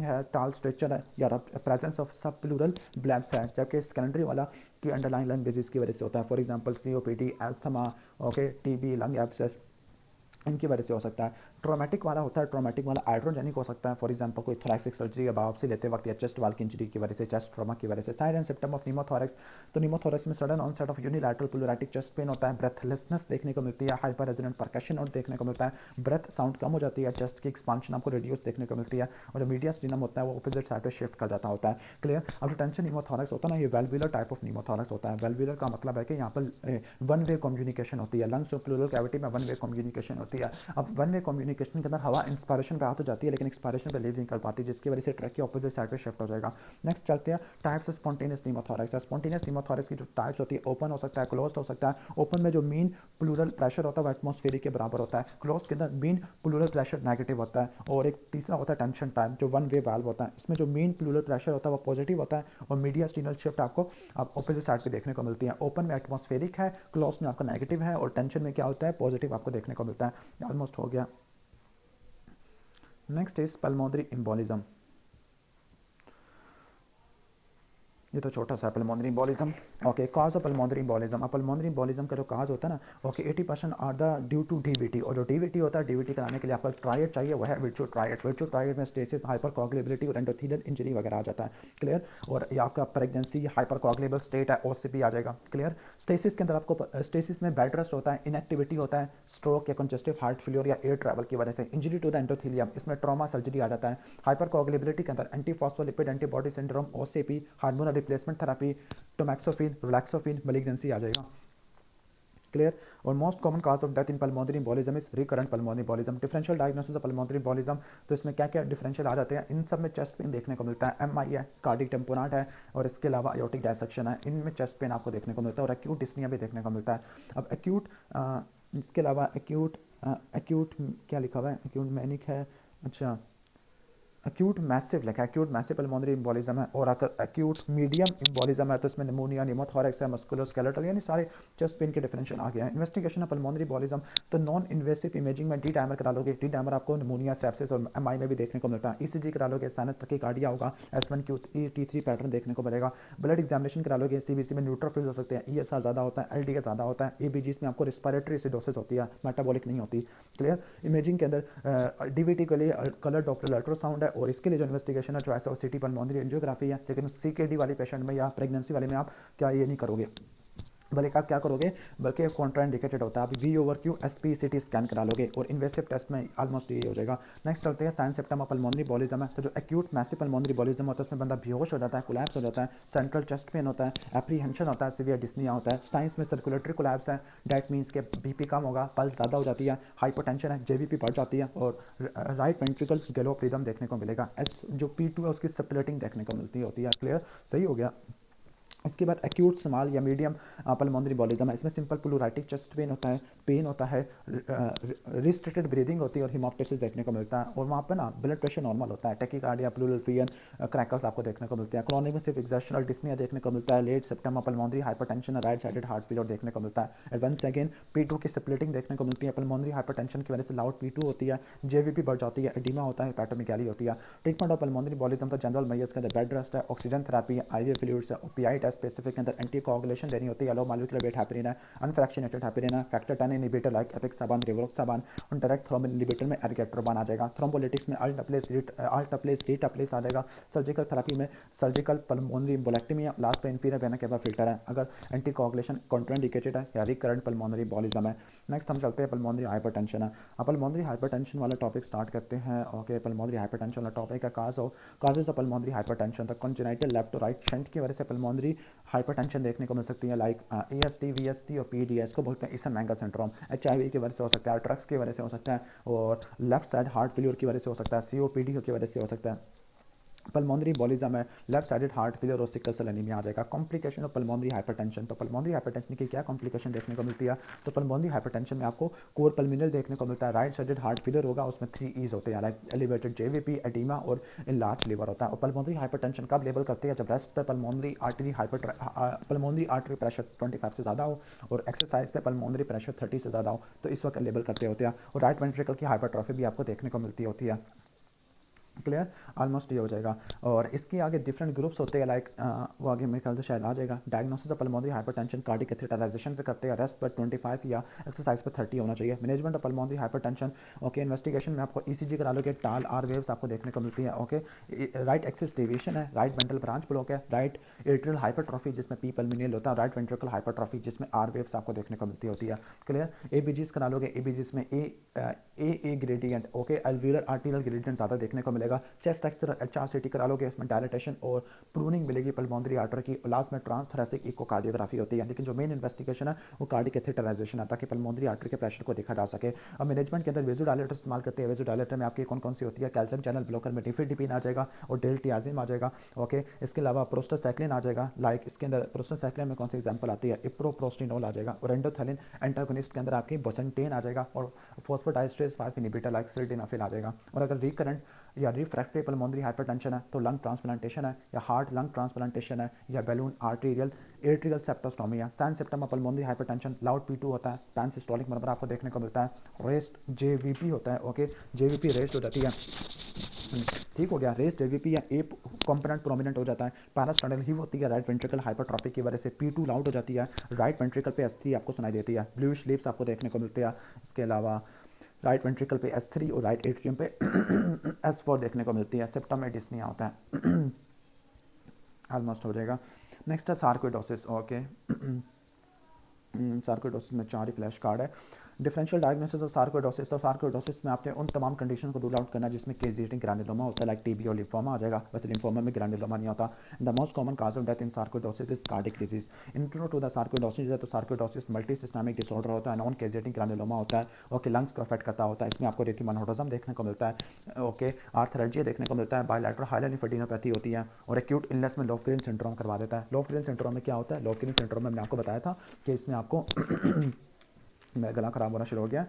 है, टाल स्ट्रेचर है, या प्रेजेंस ऑफ सब प्लूरल ब्लैब्स है। जबकि सेकेंडरी वाला की अंडरलाइन लंग डिजीज की वजह से होता है, for example COPD, asthma, okay, TB, lung abscess, इनकी वजह से हो सकता है। ट्रॉमेटिक वाला होता है, ट्रॉमेटिक वाला आइड्रोजेनिक हो सकता है। फॉर एग्जांपल कोई थोरैसिक सर्जरी या बायोप्सी लेते वक्त या चेस्ट वाल की इंजरी की वजह से, चेस्ट ट्रॉमा की वजह से। Sign and symptom of pneumothorax, तो न्यूमोथोरैक्स में sudden onset of unilateral pleuritic chest pain होता है, ब्रेथलेसनेस देखने को मिलती है, हाइपर रेजोनेंट परकशन नोट देखने को मिलता है, ब्रेथ साउंड कम हो जाती है, चेस्ट की एक्सपांशन आपको रिड्यूस देखने को मिलती है, और जो मीडियास्टिनम होता है वो ऑपोजिट साइड पे शिफ्ट कर जाता होता है। क्लियर। अब जो टेंशन न्यूमोथोरैक्स होता है ना, ये वेल्वुलर टाइप ऑफ न्यूमोथोरैक्स होता है। वेल्वुलर का मतलब है कि यहाँ पर वन वे कम्युनिकेशन होती है, लंग्स और प्लूरल कैविटी में वन वे कम्युनिकेशन होती है। अब वन वे कम्युनिकेशन के अंदर हवा इंस्पायरेशन पे आ तो जाती है लेकिन एक्सपायरेशन पे लीव नहीं कर पाती, जिसकी वजह से ट्रैक की ऑपोजिट साइड पे शिफ्ट हो जाएगा। नेक्स्ट चलते हैं types of spontaneous pneumothorax. Spontaneous pneumothorax की जो टाइप्स होती है, ओपन हो सकता है, क्लोज्ड हो सकता है। ओपन में जो मीन प्लूरल प्रेशर होता है वो एटमॉस्फेरिक के बराबर होता है। क्लोज्ड के अंदर मीन प्लूरल प्रेशर नेगेटिव होता है। और एक तीसरा होता है टेंशन टाइप, जो वन वे वाल्व होता है, इसमें जो मीन प्लूरल प्रेशर होता है वो पॉजिटिव होता है और मीडियास्टिनल शिफ्ट आपको ऑपोजिट साइड पे देखने को मिलती है। ओपन में एटमॉस्फेरिक है, क्लोज में आपका नेगेटिव है, और टेंशन में क्या होता है, पॉजिटिव आपको देखने को मिलता है। ऑलमोस्ट हो गया। Next is pulmonary embolism. ये तो छोटा सा pulmonary embolism. Okay, cause of pulmonary embolism. अब पल्मोनरी एम्बोलिज्म का जो काज होता है ना, okay, 80% are the due to DVT. और जो डीवीटी होता है, डीवीटी कराने के लिए आपका ट्रायड चाहिए, वह है विर्चुअल ट्रायड। विर्चुअल ट्रायड में स्टेसिस, हाइपर कोagulability और एंडोथेलियल इंजरी वगैरह आ जाता है। क्लियर। और ये आपका प्रेगनेंसी, हाइपर कोagulable स्टेट है, ओसीपी आ जाएगा। क्लियर। स्टेसिस के अंदर आपको स्टेसिस में बेड रेस्ट होता है, इनएक्टिविटी होता है, स्ट्रोक या कंजेस्टिव हार्ट फेलियर या एयर ट्रैवल की वजह से, इंजरी टू द एंडोथेलियम, इसमें ट्रॉमा सर्जरी आ जाता है। हाइपर कोagulability के अंदर antiphospholipid antibody syndrome, OCP, hormonal replacement therapy, tamoxifen, raloxifene, malignancy आ जाएगा। क्लियर। और most common cause of death in pulmonary embolism is recurrent pulmonary embolism. Differential diagnosis of pulmonary embolism, तो इसमें क्या क्या डिफरेंशियल आ जाते हैं, इन सब में चेस्ट पेन देखने को मिलता है, एमआई है, कार्डिक टेम्पोनाट है, और इसके अलावा एयोटिक डायसेक्शन है, इनमें चेस्ट पेन आपको देखने को मिलता है, और एक्यूट डिस्निया भी देखने को मिलता है। अब एक्यूट, इसके अलावा एक्यूट, एक्यूट क्या लिखा हुआ है, एक्यूट मैनिक है, अच्छा, एक्यूट मैसिव लिखा है, एक्यूट मैसिव पल्मोनरी एम्बोलिज्म है। और अगर एक्यूट मीडियम एम्बोलिज्म है तो इसमें निमोनिया, निमोथोरैक्स है, मस्कुलोस्केलेटल, यानी सारे चेस्ट पेन के डिफरेंशियल आ गया है। इन्वेस्टिगेशन ऑफ पल्मोनरी एम्बोलिज्म, तो नॉन इन्वेसिव इमेजिंग में डी डायमर करा लोगे, डी डायमर आपको निमोनिया, सेप्सिस और एमआई में भी देखने को मिलता है। ईसीजी करा लोगे, साइनस टकीकार्डिया होगा, S1Q3 पैटर्न देखने को मिलेगा। ब्लड एग्जामिनेशन करा लोगे, सीबीसी में न्यूट्रोफिल्स हो सकते हैं, ईएसआर ज़्यादा होता है, एलडीएस ज़्यादा होता है, एबीजीज में आपको रिस्पिरेटरी एसिडोसिस होती है, मेटाबॉलिक नहीं होती। क्लियर। इमेजिंग के अंदर डीवीटी के लिए कलर डॉपलर अल्ट्रासाउंड है, और इसके लिए जो इन्वेस्टिगेशन है choice of city pulmonary angiography है। लेकिन सीकेडी वाले पेशेंट में या प्रेगनेंसी वाले में आप क्या ये नहीं करोगे, बल्कि आप क्या करोगे, बल्कि कॉन्ट्राइंडिकेटेड होता है, आप V/Q SPCT स्कैन करा लोगे, और इन्वेसिव टेस्ट में ऑलमोस्ट ये हो जाएगा। नेक्स्ट चलते हैं sign symptom of pulmonary embolism है। तो जो एक्यूट मैसिव पल्मोनरी एम्बोलिज्म होता है उसमें बंदा बेहोश हो जाता है, कोलैप्स हो जाता है, सेंट्रल चेस्ट पेन होता है, एप्रीहेंशन होता है, सीवियर डिस्निया होता है। साइंस में सर्कुलेटरी कोलैप्स है, डैट मीन्स के बीपी कम होगा, पल्स ज़्यादा हो जाती है, हाइपोटेंशन है, जेवीपी बढ़ जाती है, और राइट वेंट्रिकल गैलोप रिदम देखने को मिलेगा। एस जो P2 है उसकी स्प्लिटिंग देखने को मिलती होती है। क्लियर, सही हो गया। इसके बाद एक्यूट स्मॉल या मीडियम पल्मोनरी एम्बोलिज्म है, इसमें सिंपल प्लूरैटिक चेस्ट पेन होता है, रिस्ट्रिक्टेड ब्रीदिंग होती है, और हिमोप्टेसिस देखने को मिलता है। और वहाँ पर ना ब्लड प्रेशर नॉर्मल होता है, टैकीकार्डिया, प्लूरल फियन, क्रैकल्स आपको देखने को मिलते हैं। क्रोनिक में सिर्फ एक्सर्शनल डिस्निया देखने को मिलता है, late symptom pulmonary hypertension, right sided heart failure देखने को मिलता है। एंड वंस अगेन P2 की स्प्लिटिंग देखने को मिलती है, पल्मोनरी हाइपरटेंशन की वजह से लाउड P2 होती है, जेवीपी बढ़ जाती है, एडिमा होता है, हेपेटोमेगाली होती है। ट्रीटमेंट ऑफ पल्मोनरी एम्बोलिज्म तो जनरल मेजर्स के अंदर बेड रेस्ट है, ऑक्सीजन थेरेपी, आईवी फ्लूइड्स है, ओपीआई टेस्ट स्पेसिफिक के अंदर एंटीकोगुलेशन देनी होती है, लो मॉलिक्यूलर वेट हेपरिन है, अनफ्रैक्शनेटेड हेपरिन है, फैक्टर 10 इनहिबिटर लाइक एपिक्साबान, रिवरोक्साबान, और डायरेक्ट थ्रोम्बिन इनहिबिटर में एर्गेट्रोबान आ जाएगा। थ्रोम्बोलिटिक्स में अल्टाप्लेस रीटाप्लेस आ जाएगा। सर्जिकल थेरेपी में सर्जिकल पल्मोनरी एम्बोलेक्टमी है, लास्ट पे इंफीरियर वेना केवा फिल्टर है, अगर एंटीकोगुलेशन कॉन्ट्राइंडिकेटेड है या रिकरेंट पल्मोनरी एम्बोलिज्म है। नेक्स्ट हम चलते हैं पल्मोनरी हाइपरटेंशन है। अब पल्मोनरी हाइपरटेंशन वाला टॉपिक स्टार्ट करते हैं। ओके, पल्मोनरी हाइपरटेंशन वाला टॉपिक है काजेज ऑफ पल्मोनरी हाइपरटेंशन। तो congenital left to right shunt की वजह से पल्मोनरी हाइपरटेंशन देखने को मिल सकती है, लाइक EST, VST और PDS को बोलते हैं ईसन मैंगर सिंड्रोम। HIV की वजह से हो सकता है, ड्रग्स की वजह से हो सकता है, और लेफ्ट साइड हार्ट फेलियर की वजह से हो सकता है, COPD की वजह से हो सकता है। पल्मोनरी एम्बोलिज्म है, लेफ्ट साइडेड हार्ट फेलियर और सिकल सेल एनीमिया आ जाएगा। कॉम्प्लिकेशन ऑफ पल्मोनरी हाइपरटेंशन, तो पल्मोनरी हाइपरटेंशन की क्या कॉम्प्लिकेशन देखने को मिलती है, तो पल्मोनरी हाइपरटेंशन में आपको कोर पल्मिनल देखने को मिलता है, राइट साइडेड हार्ट फेलियर होगा, उसमें 3 E's होते हैं, लाइक एलिवेटेड जेवीपी, एडीमा और इनलार्ज लिवर होता है। और पल्मोनरी हाइपरटेंशन कब लेबल करते हैं, जब रेस्ट पे पल्मोनरी आर्टरी प्रेशर 25 से ज़्यादा हो, और एक्सरसाइज पे पल्मोनरी प्रेशर 30 से ज़्यादा हो, तो इस वक्त लेबल करते होते हैं। और राइट वेंट्रिकल की हाइपरट्रॉफी भी आपको देखने को मिलती होती है। क्लियर, ऑलमोस्ट ये हो जाएगा। और इसके आगे डिफरेंट ग्रुप्स होते हैं, लाइक वो आगे मेरे ख्याल से शायद आ जाएगा। Diagnosis of pulmonary hypertension cardiac catheterisation पे करते हैं, रेस्ट पर 25 या एक्सरसाइज पर 30 होना चाहिए। Management of pulmonary hypertension, okay, investigation में आपको ईसीजी करा लोगे, टाल आर वेव्स आपको देखने को मिलती है, ओके। राइट एक्सिस डेविएशन है, राइट वेंट्रल ब्रांच ब्लॉक है, राइट एट्रियल हाइपरट्रॉफी जिसमें पी पल्मोनियल होता है, राइट वेंट्रिकल हाइपरट्रॉफी जिसमें आर वेव्स आपको देखने को मिलती होती है। क्लियर, एबीजीज करा लोगे, एबीजीज में ए ग्रेडियंट, ओके, अल्वियुलर आर्टिरियल ग्रेडियंट ज़्यादा देखने को मिलेगा। चेस्ट एक्सरे एचआरसीटी करा लोगे, इसमें डायलेटेशन और प्रूनिंग मिलेगी पल्मोनरी आर्टरी की। लास्ट में ट्रांसथोरेसिक इकोकार्डियोग्राफी होती है, लेकिन जो मेन इन्वेस्टिगेशन है वो कार्डिक कैथेटराइजेशन है, ताकि पल्मोनरी आर्टरी के प्रेशर को देखा जा सके। अब मैनेजमेंट के अंदर वेज़ोडायलेटर इस्तेमाल करते हैं। वेज़ोडायलेटर में आपकी कौन कौन सी होती है? कैल्शियम चैनल ब्लॉकर में डिफिडिपिन आ जाएगा और डेल्टियाजिन आ जाएगा, ओके। इसके अलावा प्रोस्टासाइक्लिन आ जाएगा, लाइक इसके अंदर प्रोस्टासाइक्लिन में कौन सी एग्जाम्पल आती है? इप्रोप्रोस्टिनोल आ जाएगा। और एंडोथेलिन एंटागोनिस्ट के अंदर आपकी बोसेंटेन आ जाएगा, और फॉस्फोडाइस्ट्रेस 5 इनहिबिटर लाइक सिल्डेनाफिल आ जाएगा। और अगर रिकरेंट या रिफ्रैक्टरी पल्मोनरी हाइपरटेंशन है तो लंग ट्रांसप्लांटेशन है, या हार्ट लंग ट्रांसप्लांटेशन है, या बैलून आर्टेरियल एट्रियल सेप्टोस्टोमी है। Sign symptom of pulmonary hypertension loud P2 होता है, पैन सिस्टोलिक मरमर आपको देखने को मिलता है, रेस्ट JVP होता है, ओके, JVP रेस्ट हो जाती है, ठीक हो गया। रेस्ट JVP या ए कंपोनेंट प्रोमिनेंट हो जाता है। पैरास्टाइनल हीव होती है राइट वेंट्रिकल हाइपरट्रॉफी की वजह से, P2 लाउड हो जाती है, राइट वेंट्रिकल पे S3 आपको सुनाई देती है, ब्लूइश लिप्स आपको देखने को मिलती है। इसके अलावा राइट वेंट्रिकल पे S3 और राइट एट्रियम पे S4 देखने को मिलती है। सिप्टम में डिस्निया होता है। ऑलमोस्ट हो जाएगा। नेक्स्ट है सार्कोइडोसिस, ओके। सार्कोइडोसिस में 4 ही फ्लैश कार्ड है। डिफरेंशियल डायग्नोसिस ऑफ सार्कोइडोसिस, तो सार्कोइडोसिस में आपने उन तमाम कंडीशन को रूल आउट करना है जिसमें केजिएटिंग ग्रैनुलोमा होता है, लाइक टीबी और लिम्फोमा आ जाएगा। वैसे लिम्फोमा में ग्रैनुलोमा नहीं होता। The most common cause of death in sarcoidosis is cardiac disease. Intro to the sarcoidosis है तो सार्कोइडोसिस मल्टी सिस्टमिक डिसऑर्डर होता है, नॉन केजिएटिंग ग्रैनुलोमा होता है, ओके, लंग्स को अफेक्ट करता होता है। इसमें आपको रेथिमोनोडोजम देखने को मिलता है, ओके, आर्थराइडजिया देखने को मिलता है, बायलैटरल हाइलोलिम्फेडिनोपैथी होती है, और एक्यूट इलनेस में लोफ्ग्रेन सिंड्रोम करवा देता है। लोफ्ग्रेन सिंड्रोम में क्या होता है? लोफ्ग्रेन सिंड्रोम में मैंने आपको बताया था कि इसमें आपको मेरा गला खराब होना शुरू हो गया,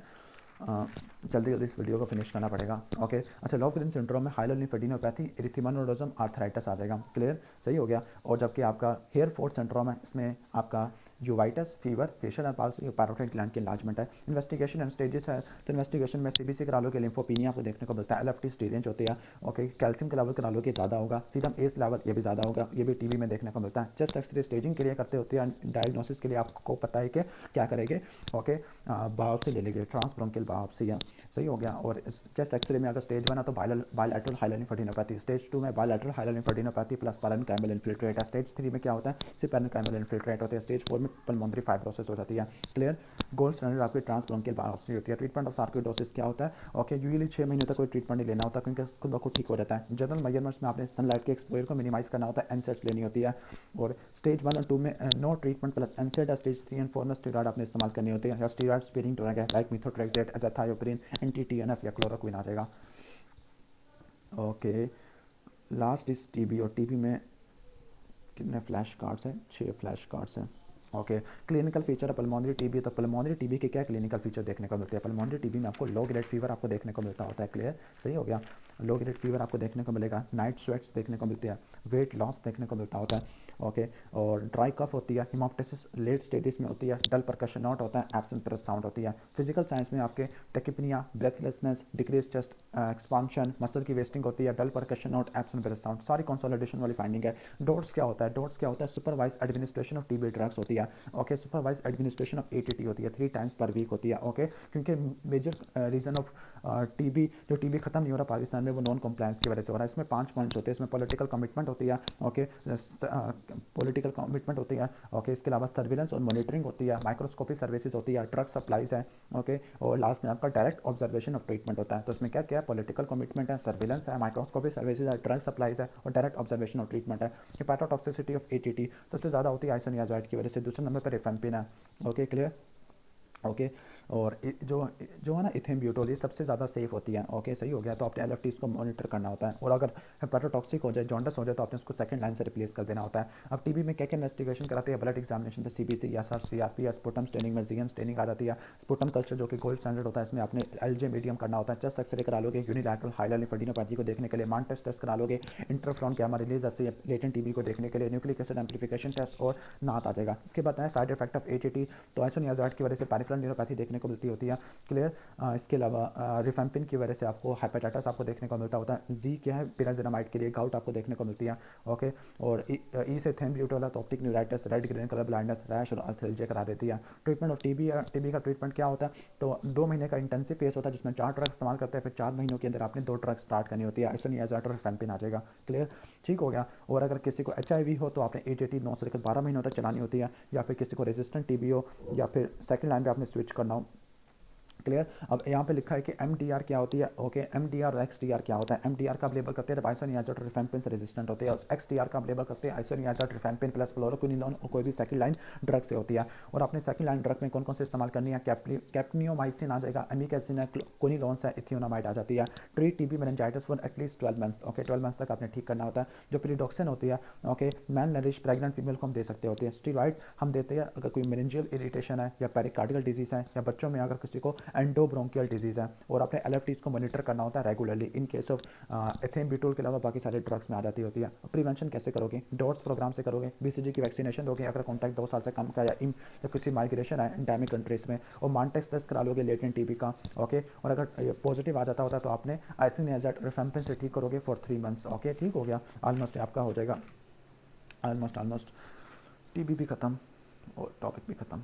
जल्दी जल्दी इस वीडियो को फिनिश करना पड़ेगा, ओके। अच्छा, लोफ्ग्रेन सिंड्रोम में हाइलोलिम्फेडिनोपैथी, एरिथेमानोडोजम, आर्थराइटिस आ जाएगा, क्लियर, सही हो गया। और जबकि आपका हेयर फोर्ट सिंड्रोम है, इसमें आपका यूवाइटिस, फीवर, फेशियल एनपाल्सी और पैरोटाइड ग्लैंड की एनलार्जमेंट है। इन्वेस्टिगेशन एंड स्टेजेस है, तो इन्वेस्टिगेशन में सीबीसी करा लो के लिम्फोपीनिया आपको देखने को मिलता है, LFT स्टेज होती है, ओके। कैल्शियम का लेवल करा लो के ज़्यादा होगा, सीरम एस लेवल ये भी ज़्यादा होगा, ये भी टीबी में देखने को मिलता है। चेस्ट एक्सरे स्टेजिंग के लिए करते होते हैं, डायग्नोसिस के लिए आपको पता है कि क्या करेंगे, ओके, बायोप्सी ले लेंगे, ट्रांसब्रोंकियल बायोप्सी है, सही हो गया। और चेस्ट एक्सरे में अगर स्टेज 1 है तो बायलैटरल हाइलोलिम्फेडिनोपैथी, स्टेज 2 में बायलैटरल हाइलोलिम्फेडिनोपैथी प्लस पैरेन्काइमल इन्फिल्ट्रेट है, स्टेज 3 में क्या होता है? सिर्फ पैरेन्काइमल इन्फिल्ट्रेट होते हैं, स्टेज 4 में पल्मोनरी फाइब्रोसिस हो जाती है, क्लियर। गोल्ड स्टैंडर्ड आपकी ट्रांसब्रोंकियल बायोप्सी होती है। ट्रीटमेंट ऑफ सार्कोइडोसिस क्या होता है? ओके, यूजुअली 6 महीने तक कोई ट्रीटमेंट नहीं लेना होता, क्योंकि खुद ब खुद ठीक हो जाता है। जनरल मेजरमेंट्स में आपने सनलाइट के एक्सपोजर को मिनिमाइज करना होता है, एनसेट्स लेनी होती है। और स्टेज 1 और 2 में नो ट्रीटमेंट प्लस एनसेट है, स्टेज 3 एंड 4 में स्टीरॉयड आपने इस्तेमाल करनी होती है, या स्टीरॉयड स्पेयरिंग ड्रग है, लाइक मिथोट्रेक्सेट, एजाथायोप्रिन, एंटी-TNF या क्लोरोक्विन आ जाएगा, ओके। लास्ट इज टीबी, और टीबी में कितने फ्लैश कार्ड्स हैं? 6 फ्लैश कार्ड्स हैं, ओके। क्लिनिकल फीचर है पल्मोनरी टीबी, तो पल्मोनरी टीबी के क्या क्लिनिकल फीचर देखने को मिलते हैं? पल्मोनरी टीबी में आपको लो ग्रेड फीवर आपको देखने को मिलता होता है, क्लियर, सही हो गया। लो ग्रेड फीवर आपको देखने को मिलेगा, नाइट स्वेट्स देखने को मिलते हैं, वेट लॉस देखने को मिलता होता है, ओके। और ड्राई कफ होती है, हिमोप्टिसिस लेट स्टेजेस में होती है, डल परकशन नॉट होता है, एब्सेंस ब्रेथ साउंड होती है। फिजिकल साइंस में आपके tachypnoea, breathlessness, decrease chest expansion, muscle की वेस्टिंग होती है, dull percussion note, absence breath sound, सारी कंसोलिडेशन वाली फाइंडिंग है। डोट्स क्या होता है? डोट्स क्या होता है? Supervise administration of TB drugs होती है, okay. Supervise administration of ATT होती है, 3 टाइम्स पर वीक होती है, ओके। क्योंकि मेजर रीजन ऑफ टीबी, जो टीबी खत्म नहीं हो रहा पाकिस्तान में, वो नॉन कंप्लायंस की वजह से हो रहा है। इसमें 5 पॉइंट्स होते हैं, इसमें पॉलिटिकल कमिटमेंट होती है, ओके, पॉलिटिकल कमिटमेंट होती है, ओके। इसके अलावा सर्विलेंस और मॉनिटरिंग होती है, माइक्रोस्कोपिक सर्विसेज होती है, ड्रग सप्लाईज है, ओके। और लास्ट में आपका डायरेक्ट ऑब्जर्वेशन ऑफ ट्रीटमेंट होता है। तो इसमें क्या क्या? पॉलिटिकल कमिटमेंट है, सर्विलेंस है, माइक्रोस्कोपिक सर्विसेज है, ड्रग सप्लाईज है, और डायरेक्ट ऑब्जर्वेशन ऑफ ट्रीटमेंट है। हेपाटोटॉक्सिसिटी ऑफ ATT सबसे ज़्यादा होती है आइसोनियाजाइड की वजह से, दूसरे नंबर पर रिफेम्पिन है, ओके, क्लियर, ओके। और जो जो है ना इथेम्ब्यूटोल, ये सबसे ज़्यादा सेफ होती है, ओके, सही हो गया। तो आपने LFTs को मॉनिटर करना होता है, और अगर हेपाटोटॉक्सिक हो जाए, जॉन्डस हो जाए, तो आपने उसको सेकंड लाइन से रिप्लेस कर देना होता है। अब टीबी में क्या क्या इन्वेस्टिगेशन कराते हैं? ब्लड एग्जामिनेशन पे CBC, SR, CRP या स्पुटम स्टेनिंग में ZN स्टेनिंग आ जाती है। स्पुटम कल्चर जो कि गोल्ड स्टैंडर्ड होता है, इसमें आपने LJ मीडियम करना होता है। चेस्ट एक्सरे करा लोगे यूनिलैटरल हाइलोलिम्फेडिनोपैथी को देखने के लिए, मान टेस्ट करा लोगे, इंटरफ्रॉन गामा रिलीज ऐसे लेटेंट टीबी को देखने के लिए, न्यूक्लिक एसिड एम्प्लीफिकेशन टेस्ट, और नात आ जाएगा। इसके बाद है साइड इफेक्ट ऑफ ATT, तो आइसोनियाजाइड की वजह से पेरिफेरल न्यूरोपैथी देखने देखने को मिलती होती है। क्लियर। इसके अलावा रिफेम्पिन की वजह से आपको हेपेटाइटिस आपको देखने को मिलता होता है। जी क्या है, पिराजिनामाइड के लिए गाउट आपको देखने को मिलती है। ओके। और ई से थेम ब्यूटोला तो optic neuritis, red green colour blindness, rash और अल्थेल्जिया करा देती है। ट्रीटमेंट ऑफ टीबी का ट्रीटमेंट क्या होता है, तो 2 महीने का इंटेंसिव फेस होता है जिसमें 4 ड्रग इस्तेमाल करते हैं, फिर 4 महीनों के अंदर आपने 2 ड्रग स्टार्ट करनी होती है। आइसोनियाज़ाइड और रिफेम्पिन आ जाएगा। क्लियर। ठीक हो गया। और अगर किसी को HIV हो तो आपने ATT 9 से लेकर 12 महीनों तक चलानी होती है, या फिर किसी को रेजिस्टेंट TB हो या फिर सेकंड लाइन पे आपने स्विच करना हो। क्लियर। अब यहाँ पे लिखा है कि MDR क्या होती है। ओके। MDR और XDR क्या होता है। MDR का आप लेबल करते हैं आइसोनियाज़ाइड और रिफेम्पिन से रेजिस्टेंट होते हैं, और XDR का आप लेबल करते हैं आइसोनियाज़ाइड, रिफेम्पिन प्लस फ्लोरोक्विनोलोन और कोई भी सेकंड लाइन ड्रग से होती है। और आपने सेकंड लाइन ड्रग में कौन कौन से इस्तेमाल करनी है, कैप्नियोमाइसिन आ जाएगा, एमिकैसिन है, कोनिलोन्स है, इथियोनामाइड आ जाती है। Treat TB meningitis for at least 12 months. Okay. 12 months तक आपने ठीक करना होता है। जो प्रीडॉक्सिन होती है, okay, man nourish pregnant female को हम दे सकते होते हैं। स्टीरॉइड हम देते हैं अगर कोई मेनिंजियल इरिटेशन है या पेरिकार्डियल डिजीज़ है, या बच्चों में अगर किसी को एंडोब्रोंकियल डिजीज़ है। और आपने LFTs को मॉनिटर करना होता है रेगुलरली। इन केस ऑफ एथेम्ब्यूटोल के अलावा बाकी सारे ड्रग्स में आ जाती होती है। प्रिवेंशन कैसे करोगे, डॉट्स प्रोग्राम से करोगे, BCG की वैक्सीनेशन दोगे अगर कॉन्टैक्ट 2 साल से कम का, या किसी माइग्रेशन है एंडेमिक कंट्रीज में, और मांटेक्स टेस्ट करा लोगे लेटेंट TB का। ओके। और अगर पॉजिटिव आ जाता होता है तो आपने आइसोनियाज़ाइड रिफेम्पिन से ठीक करोगे फॉर 3 मंथ्स। ओके। ठीक हो गया। ऑलमोस्ट आपका हो जाएगा, ऑलमोस्ट TB भी ख़त्म और टॉपिक भी ख़त्म।